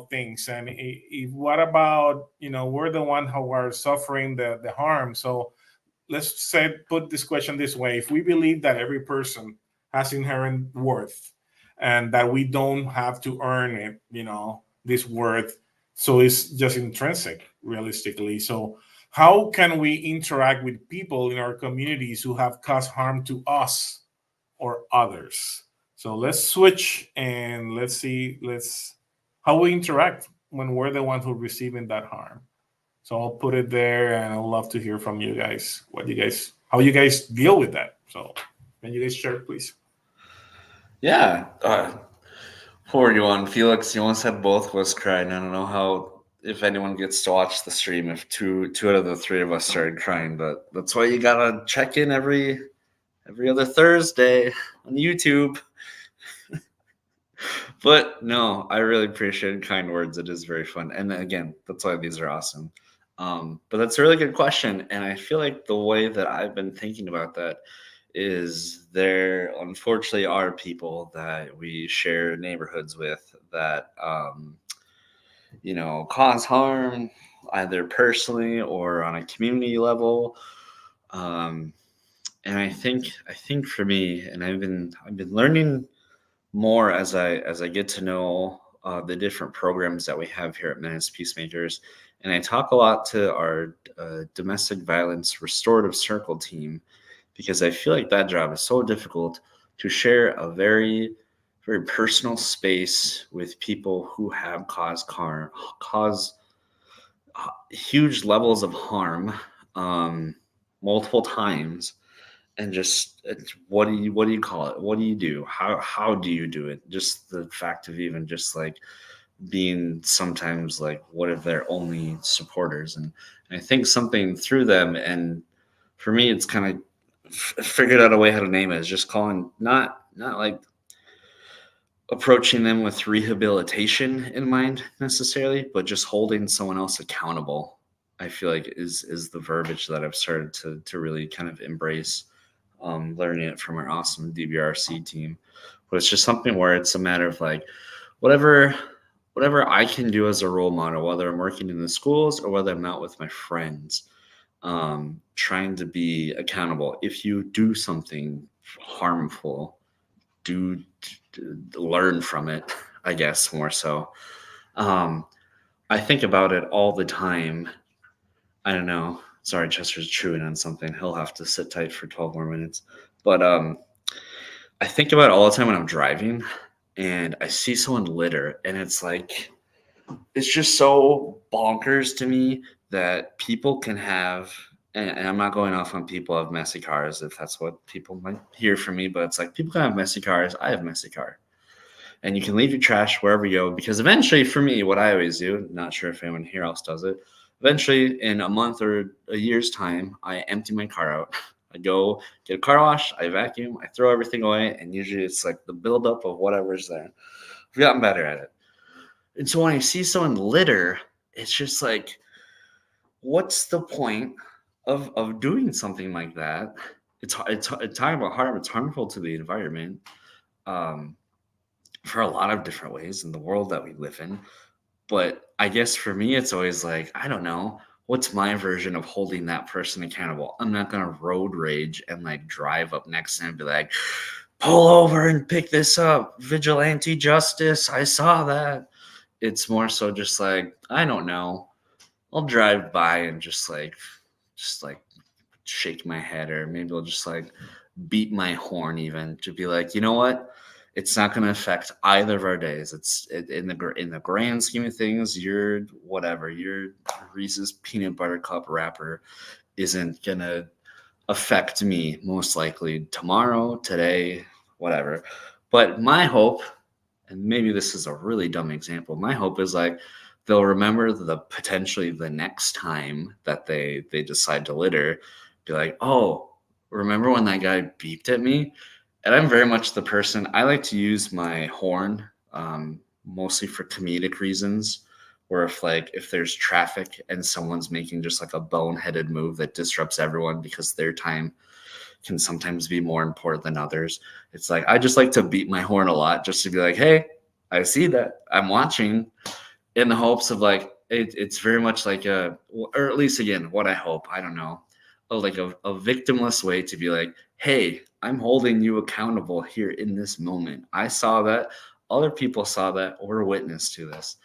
things. And if what about, we're the one who are suffering the harm. So let's say put this question this way: if we believe that every person has inherent worth and that we don't have to earn it, this worth, so it's just intrinsic realistically. So how can we interact with people in our communities who have caused harm to us or others? So let's switch and let's see, let's how we interact when we're the ones who are receiving that harm. So I'll put it there, and I'd love to hear from you guys. How you guys deal with that? So can you guys share, please? Yeah. Who are you on, Felix? You once said both of us crying. I don't know how if anyone gets to watch the stream if two out of the three of us started crying, but that's why you gotta check in every other Thursday on YouTube. But no, I really appreciate kind words. It is very fun, and again, that's why these are awesome. But that's a really good question, and I feel like the way that I've been thinking about that is there unfortunately are people that we share neighborhoods with that cause harm either personally or on a community level. Um, and I think for me, and I've been learning more as I get to know the different programs that we have here at Men As Peacemakers, and I talk a lot to our domestic violence restorative circle team because I feel like that job is so difficult to share a very very personal space with people who have caused huge levels of harm multiple times, and just what do you call it, what do you do, how do you do it, just the fact of even just like being sometimes like what if they're only supporters, and I think something through them, and for me it's kind of figured out a way how to name it, is just calling not like approaching them with rehabilitation in mind necessarily, but just holding someone else accountable. I feel like is the verbiage that I've started to really kind of embrace, learning it from our awesome DBRC team. But it's just something where it's a matter of like whatever whatever I can do as a role model, whether I'm working in the schools or whether I'm out with my friends, trying to be accountable. If you do something harmful, do learn from it, I guess more so. Um, I think about it all the time. I don't know. Sorry, Chester's chewing on something. He'll have to sit tight for 12 more minutes. But I think about it all the time when I'm driving and I see someone litter, and it's like, it's just so bonkers to me that people can have, and I'm not going off on people who have messy cars if that's what people might hear from me, but it's like people can have messy cars. I have a messy car. And you can leave your trash wherever you go, because eventually, for me, what I always do, not sure if anyone here else does it, eventually in a month or a year's time, I empty my car out. I go get a car wash, I vacuum, I throw everything away, and usually it's like the buildup of whatever's there. I've gotten better at it. And so when I see someone litter, it's just like, what's the point of doing something like that? It's talking about harm. It's harmful to the environment. Um, for a lot of different ways in the world that we live in. But I guess for me, it's always like, I don't know, what's my version of holding that person accountable? I'm not going to road rage and like drive up next to them and be like, pull over and pick this up. Vigilante justice. I saw that. It's more so just like, I don't know. I'll drive by and just like shake my head, or maybe I'll just like beat my horn even to be like, you know what? It's not going to affect either of our days. In the grand scheme of things, your Reese's peanut butter cup wrapper isn't going to affect me most likely tomorrow, today, whatever. But my hope, and maybe this is a really dumb example, my hope is like they'll remember the potentially the next time that they decide to litter, be like, oh, remember when that guy beeped at me? And I'm very much the person, I like to use my horn, mostly for comedic reasons, where if there's traffic and someone's making just like a boneheaded move that disrupts everyone because their time can sometimes be more important than others. It's like I just like to beat my horn a lot just to be like, hey, I see that. I'm watching, in the hopes of like it's very much like or at least again, what I hope, I don't know, a victimless way to be like, hey, I'm holding you accountable here in this moment. I saw that, other people saw that, we're witness to this.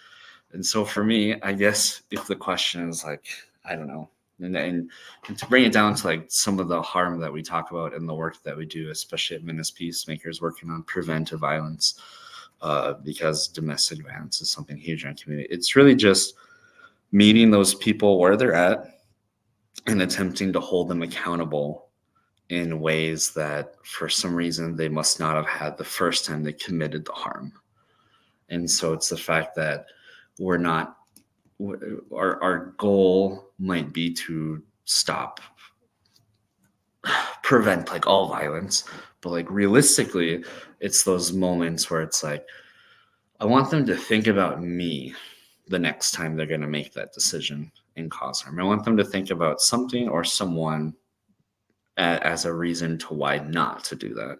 And so for me, I guess if the question is like, I don't know, and to bring it down to like some of the harm that we talk about in the work that we do, especially at Men As Peacemakers, working on preventive violence, because domestic violence is something huge in our community. It's really just meeting those people where they're at and attempting to hold them accountable in ways that for some reason they must not have had the first time they committed the harm. And so it's the fact that we're not, our goal might be to stop, prevent like all violence, but like realistically, it's those moments where it's like, I want them to think about me the next time they're going to make that decision and cause harm. I want them to think about something or someone as a reason to why not to do that.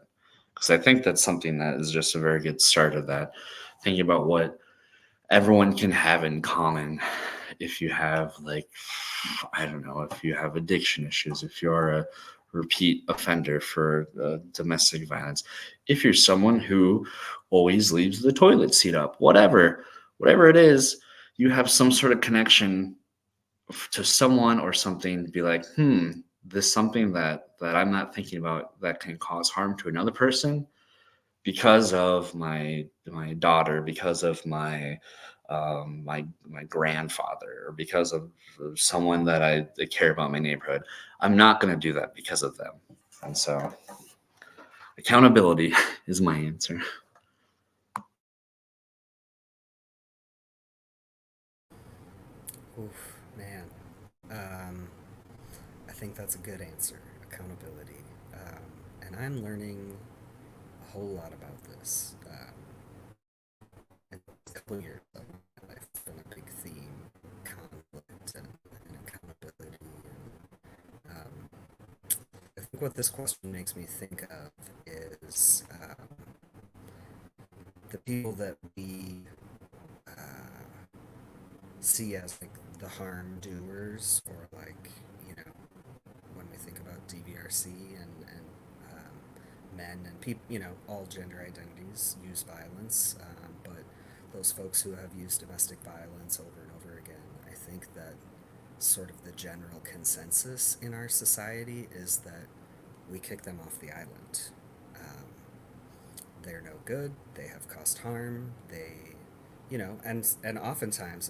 Because I think that's something that is just a very good start of that. Thinking about what everyone can have in common. If you have like, I don't know, if you have addiction issues, if you're a repeat offender for domestic violence, if you're someone who always leaves the toilet seat up, whatever it is, you have some sort of connection to someone or something to be like, this something that I'm not thinking about that can cause harm to another person because of my daughter, because of my my grandfather, or because of someone that I care about in my neighborhood. I'm not going to do that because of them. And so accountability is my answer. Oof, man. Um, I think that's a good answer. Accountability. And I'm learning a whole lot about this. In a couple of years of my life, it's been a big theme: conflict and accountability. And, I think what this question makes me think of is the people that we uh, see as like the harm doers, or like, you know, when we think about DVRC and men and people, you know, all gender identities use violence, but those folks who have used domestic violence over and over again, I think that sort of the general consensus in our society is that we kick them off the island. Um, they're no good. They have caused harm. They, you know, and oftentimes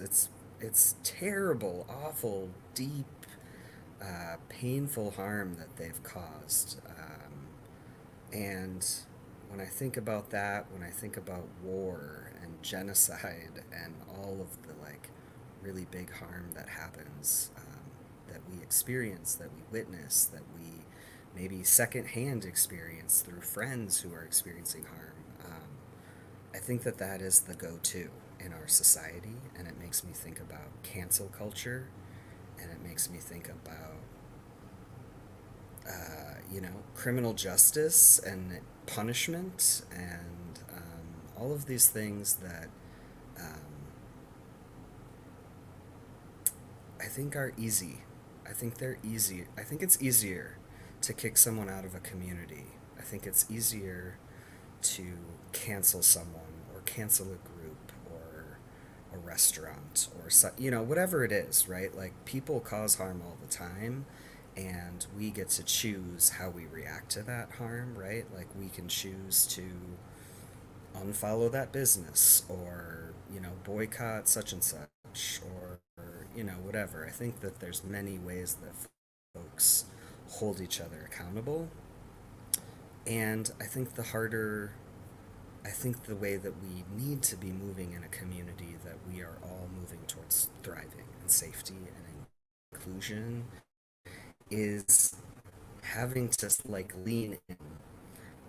it's terrible, awful, deep, painful harm that they've caused. And when I think about that, when I think about war and genocide and all of the like really big harm that happens, that we experience, that we witness, that we maybe secondhand experience through friends who are experiencing harm, I think that that is the go-to in our society, and it makes me think about cancel culture, and it makes me think about you know, criminal justice and punishment, and all of these things that um, I think are easy. I think they're easy. I think it's easier to kick someone out of a community. I think it's easier to cancel someone or cancel a group or a restaurant or you know, whatever it is, right? Like, people cause harm all the time, and we get to choose how we react to that harm, right? Like, we can choose to unfollow that business, or, you know, boycott such and such, or you know, whatever. I think that there's many ways that folks hold each other accountable, and I think the way that we need to be moving in a community that we are all moving towards thriving and safety and inclusion is having to like lean in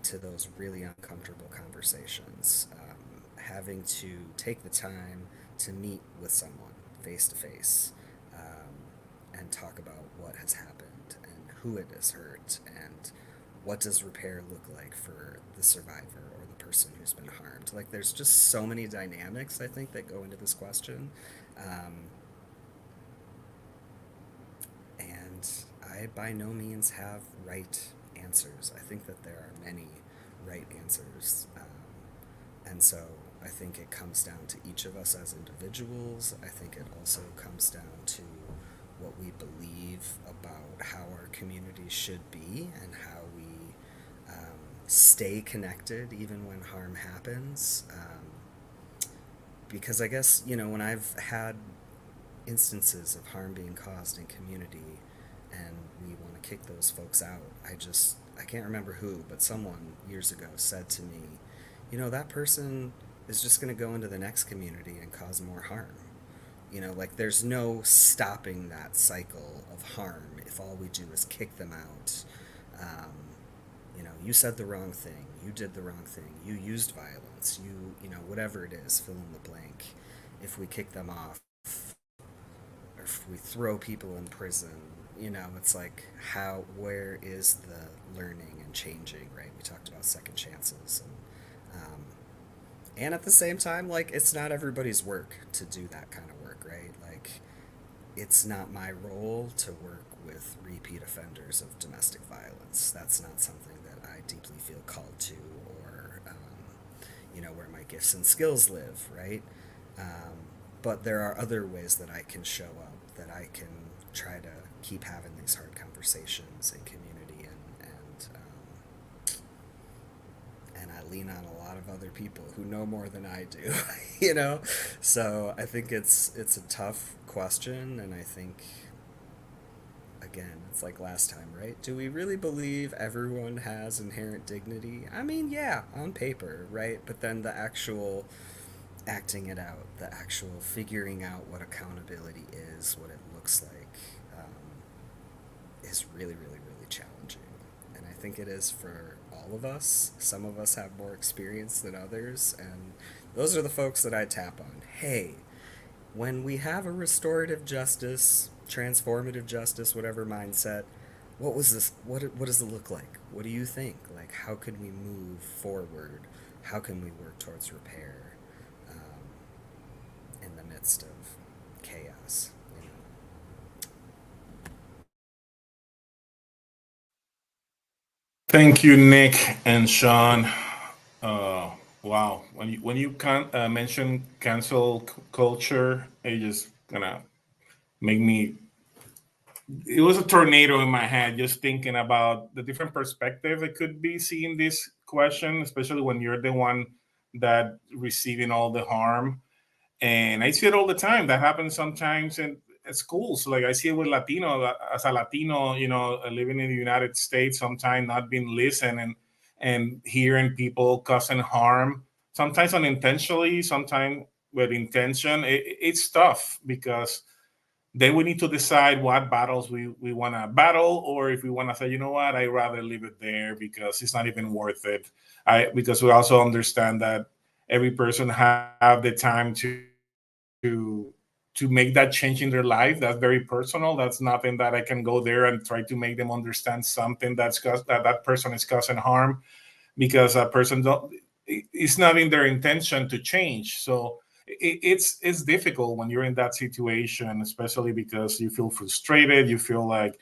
to those really uncomfortable conversations, having to take the time to meet with someone face to face and talk about what has happened and who it has hurt and what does repair look like for the survivor or the person who's been harmed. Like, there's just so many dynamics, I think, that go into this question. Um, and I by no means have right answers. I think that there are many right answers. And so I think it comes down to each of us as individuals. I think it also comes down to what we believe about how our community should be and how we stay connected even when harm happens. Because I guess, when I've had instances of harm being caused in community and we want to kick those folks out, I can't remember who, but someone years ago said to me, that person is just going to go into the next community and cause more harm. Like, there's no stopping that cycle of harm if all we do is kick them out. You said the wrong thing, you did the wrong thing, you used violence, whatever it is, fill in the blank. If we kick them off, or if we throw people in prison, it's like, where is the learning and changing, right? We talked about second chances. And at the same time, like, it's not everybody's work to do that kind of work, right? Like, it's not my role to work with repeat offenders of domestic violence. That's not something that I deeply feel called to, or, where my gifts and skills live, right? But there are other ways that I can show up, that I can try to keep having these hard conversations in community, and I lean on a lot of other people who know more than I do, So I think it's a tough question, and I think, again, it's like last time, right? Do we really believe everyone has inherent dignity? I mean, yeah, on paper, right? But then the actual acting it out, the actual figuring out what accountability is, what it looks like, is really, really, really challenging. And I think it is for all of us. Some of us have more experience than others, and those are the folks that I tap on. Hey, when we have a restorative justice, transformative justice, whatever mindset, what was this? What does it look like? What do you think? Like, how can we move forward? How can we work towards repair in the midst of chaos? Thank you, Nick and Sean. Wow, when you mention cancel culture, it just gonna make me. It was a tornado in my head just thinking about the different perspectives it could be seeing this question, especially when you're the one that receiving all the harm. And I see it all the time. That happens sometimes in at schools. Like, I see it with Latino, as a Latino, living in the United States, sometimes not being listened, and hearing people causing harm, sometimes unintentionally, sometimes with intention. It's tough because then we need to decide what battles we want to battle, or if we want to say, you know what, I'd rather leave it there because it's not even worth it. Because we also understand that every person have the time to to make that change in their life. That's very personal. That's nothing that I can go there and try to make them understand something that person is causing harm, because that person don't. It's not in their intention to change. So it's difficult when you're in that situation, especially because you feel frustrated. You feel like,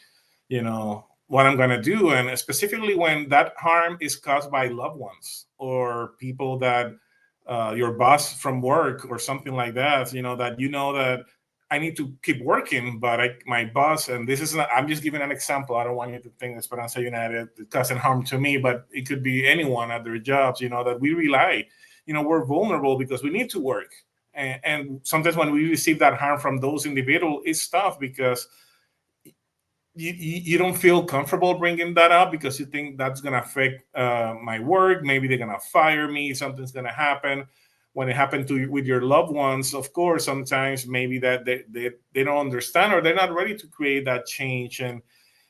what I'm gonna do, and specifically when that harm is caused by loved ones or people that your boss from work or something like that, that I need to keep working, but my boss, and this is not, I'm just giving an example. I don't want you to think Esperanza United causing harm to me, but it could be anyone at their jobs, that we rely, we're vulnerable because we need to work. And sometimes when we receive that harm from those individuals, it's tough because you don't feel comfortable bringing that up because you think that's going to affect my work. Maybe they're going to fire me. Something's going to happen. When it happened to with your loved ones, of course, sometimes maybe that they don't understand, or they're not ready to create that change. And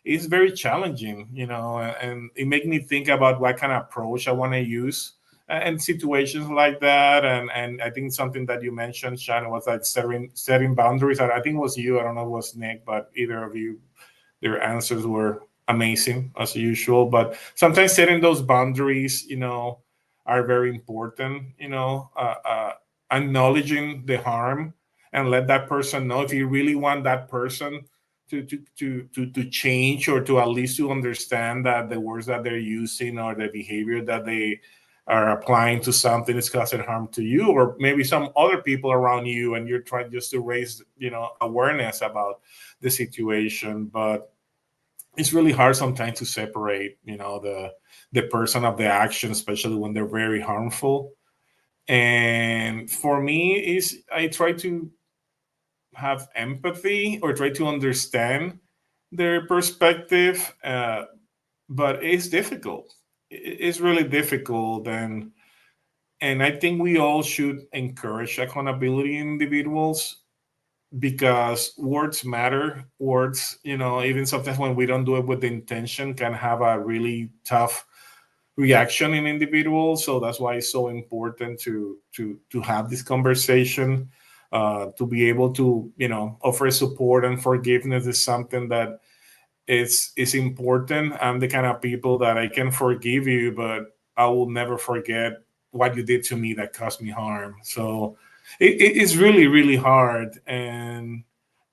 it's very challenging, and it made me think about what kind of approach I want to use and situations like that. And I think something that you mentioned, Sean, was like setting boundaries. I think it was you. I don't know if it was Nick, but either of you, their answers were amazing as usual. But sometimes setting those boundaries, are very important. Acknowledging the harm and let that person know if you really want that person to change, or to at least to understand that the words that they're using or the behavior that they are applying to something is causing harm to you, or maybe some other people around you, and you're trying just to raise awareness about the situation. But it's really hard sometimes to separate the person of the action, especially when they're very harmful. And for me, is I try to have empathy or try to understand their perspective, but it's difficult. It's really difficult. And I think we all should encourage accountability in individuals, because words matter. Words, even sometimes when we don't do it with the intention, can have a really tough reaction in individuals. So that's why it's so important to have this conversation, to be able to offer support and forgiveness is something that is important. I'm the kind of people that I can forgive you, but I will never forget what you did to me that caused me harm. So it's really, really hard. And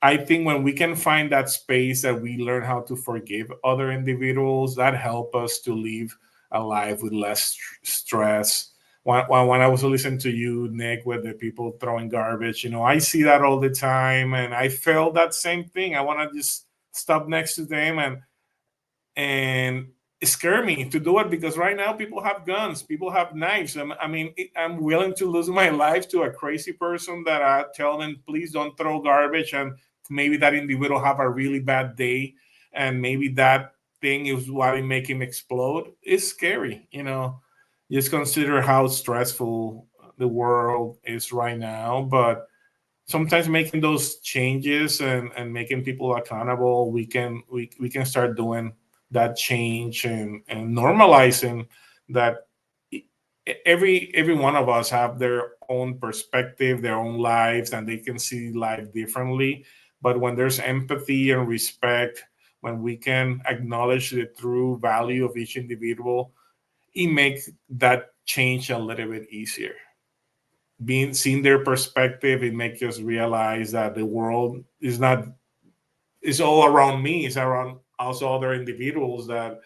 I think when we can find that space that we learn how to forgive other individuals, that help us to live a life with less stress. When I was listening to you, Nick, with the people throwing garbage, I see that all the time, and I felt that same thing. I want to just stop next to them, and it scared me to do it, because right now people have guns, people have knives. I mean, I'm willing to lose my life to a crazy person that I tell them, please don't throw garbage, and maybe that individual have a really bad day, and maybe that thing is what it make him explode. It's scary. Just consider how stressful the world is right now. But sometimes making those changes and making people accountable, we can start doing that change, and normalizing that every one of us have their own perspective, their own lives, and they can see life differently. But when there's empathy and respect, when we can acknowledge the true value of each individual, it makes that change a little bit easier. Being seeing their perspective, it makes us realize that the world is all around me. It's around also other individuals that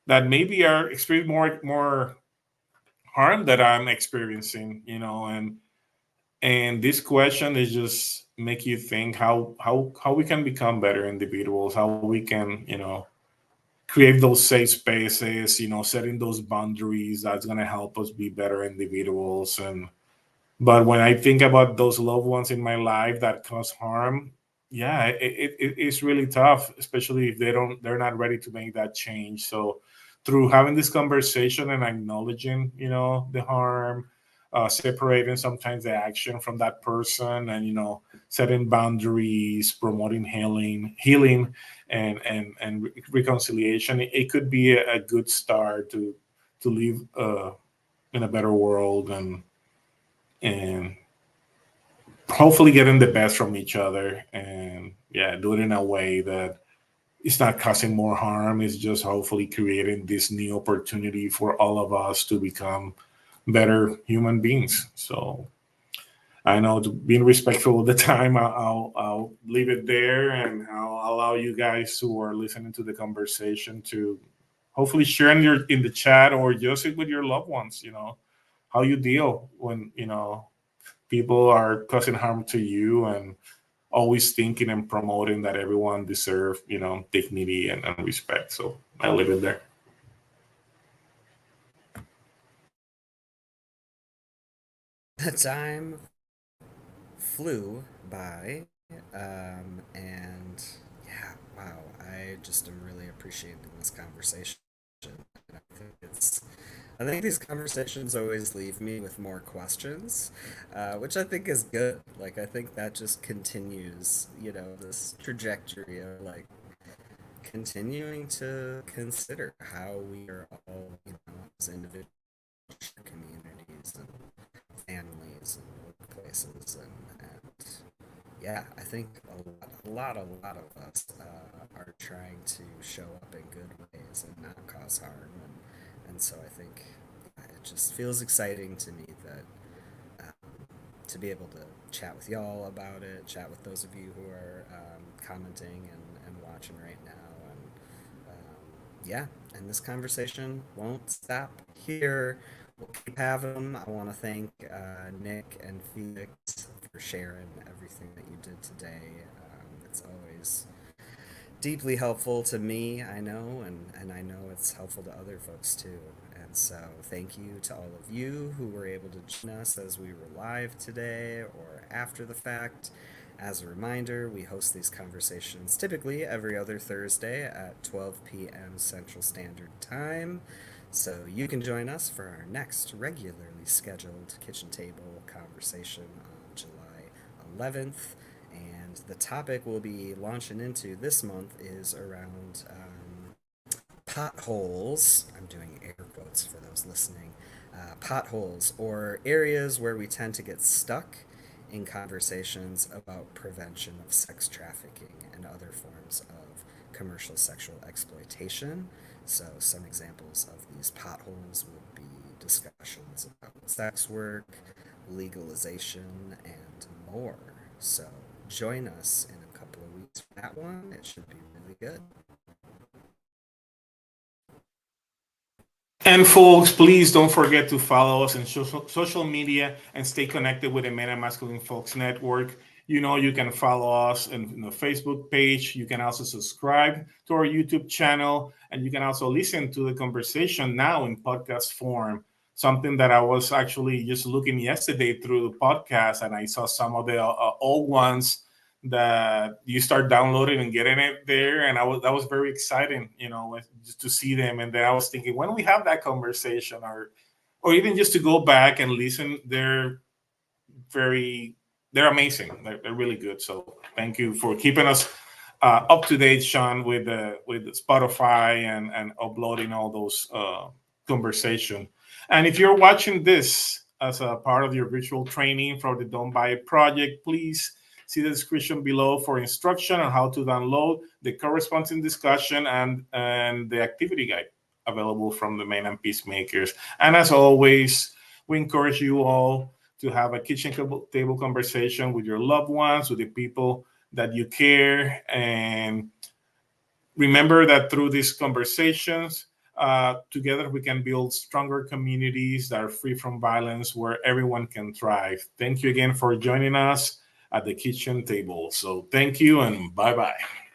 maybe are experiencing more harm that I'm experiencing. And this question is just make you think how we can become better individuals, how we can create those safe spaces, setting those boundaries that's going to help us be better individuals. But when I think about those loved ones in my life that cause harm, yeah, it's really tough, especially if they're not ready to make that change. So through having this conversation and acknowledging, the harm, separating sometimes the action from that person, and setting boundaries, promoting healing, and reconciliation, it could be a good start to live in a better world, and hopefully getting the best from each other, and yeah, do it in a way that it's not causing more harm. It's just hopefully creating this new opportunity for all of us to become better human beings. So I know, to being respectful of the time, I'll leave it there, and I'll allow you guys who are listening to the conversation to hopefully share in the chat, or just with your loved ones, how you deal when people are causing harm to you, and always thinking and promoting that everyone deserves, dignity and respect. So I leave it there. The time flew by, and yeah, wow, I just am really appreciating this conversation. I think I think these conversations always leave me with more questions, which I think is good. Like, I think that just continues, this trajectory of like continuing to consider how we are all, as individuals, communities and families and workplaces, and yeah, I think a lot of us are trying to show up in good ways and not cause harm, and so I think it just feels exciting to me that to be able to chat with y'all about it, chat with those of you who are commenting and watching right now, and yeah, and this conversation won't stop here. We'll keep having them. I want to thank Nick and Felix for sharing everything that you did today. It's always deeply helpful to me, I know, and I know it's helpful to other folks too. And so thank you to all of you who were able to join us as we were live today or after the fact. As a reminder, we host these conversations typically every other Thursday at 12 p.m. Central Standard Time. So you can join us for our next regularly scheduled kitchen table conversation on July 11th. And the topic we'll be launching into this month is around potholes. I'm doing air quotes for those listening. Potholes, or areas where we tend to get stuck in conversations about prevention of sex trafficking and other forms of commercial sexual exploitation. So some examples of these potholes would be discussions about sex work, legalization, and more. So join us in a couple of weeks for that one. It should be really good. And folks, please don't forget to follow us on social media and stay connected with the Men and Masculine Folks Network. You can follow us on the Facebook page. You can also subscribe to our YouTube channel, and you can also listen to the conversation now in podcast form. Something that I was actually just looking yesterday through the podcast, and I saw some of the old ones that you start downloading and getting it there, and that was very exciting, just to see them. And then I was thinking, when we have that conversation, or even just to go back and listen, they're amazing. They're really good. So thank you for keeping us up to date, Sean, with the Spotify and uploading all those conversation. And if you're watching this as a part of your virtual training for the Don't Buy It project, please see the description below for instruction on how to download the corresponding discussion and the activity guide available from the Men and Peacemakers. And as always, we encourage you all to have a kitchen table conversation with your loved ones, with the people that you care. And remember that through these conversations, together we can build stronger communities that are free from violence, where everyone can thrive. Thank you again for joining us at the kitchen table. So thank you, and bye-bye.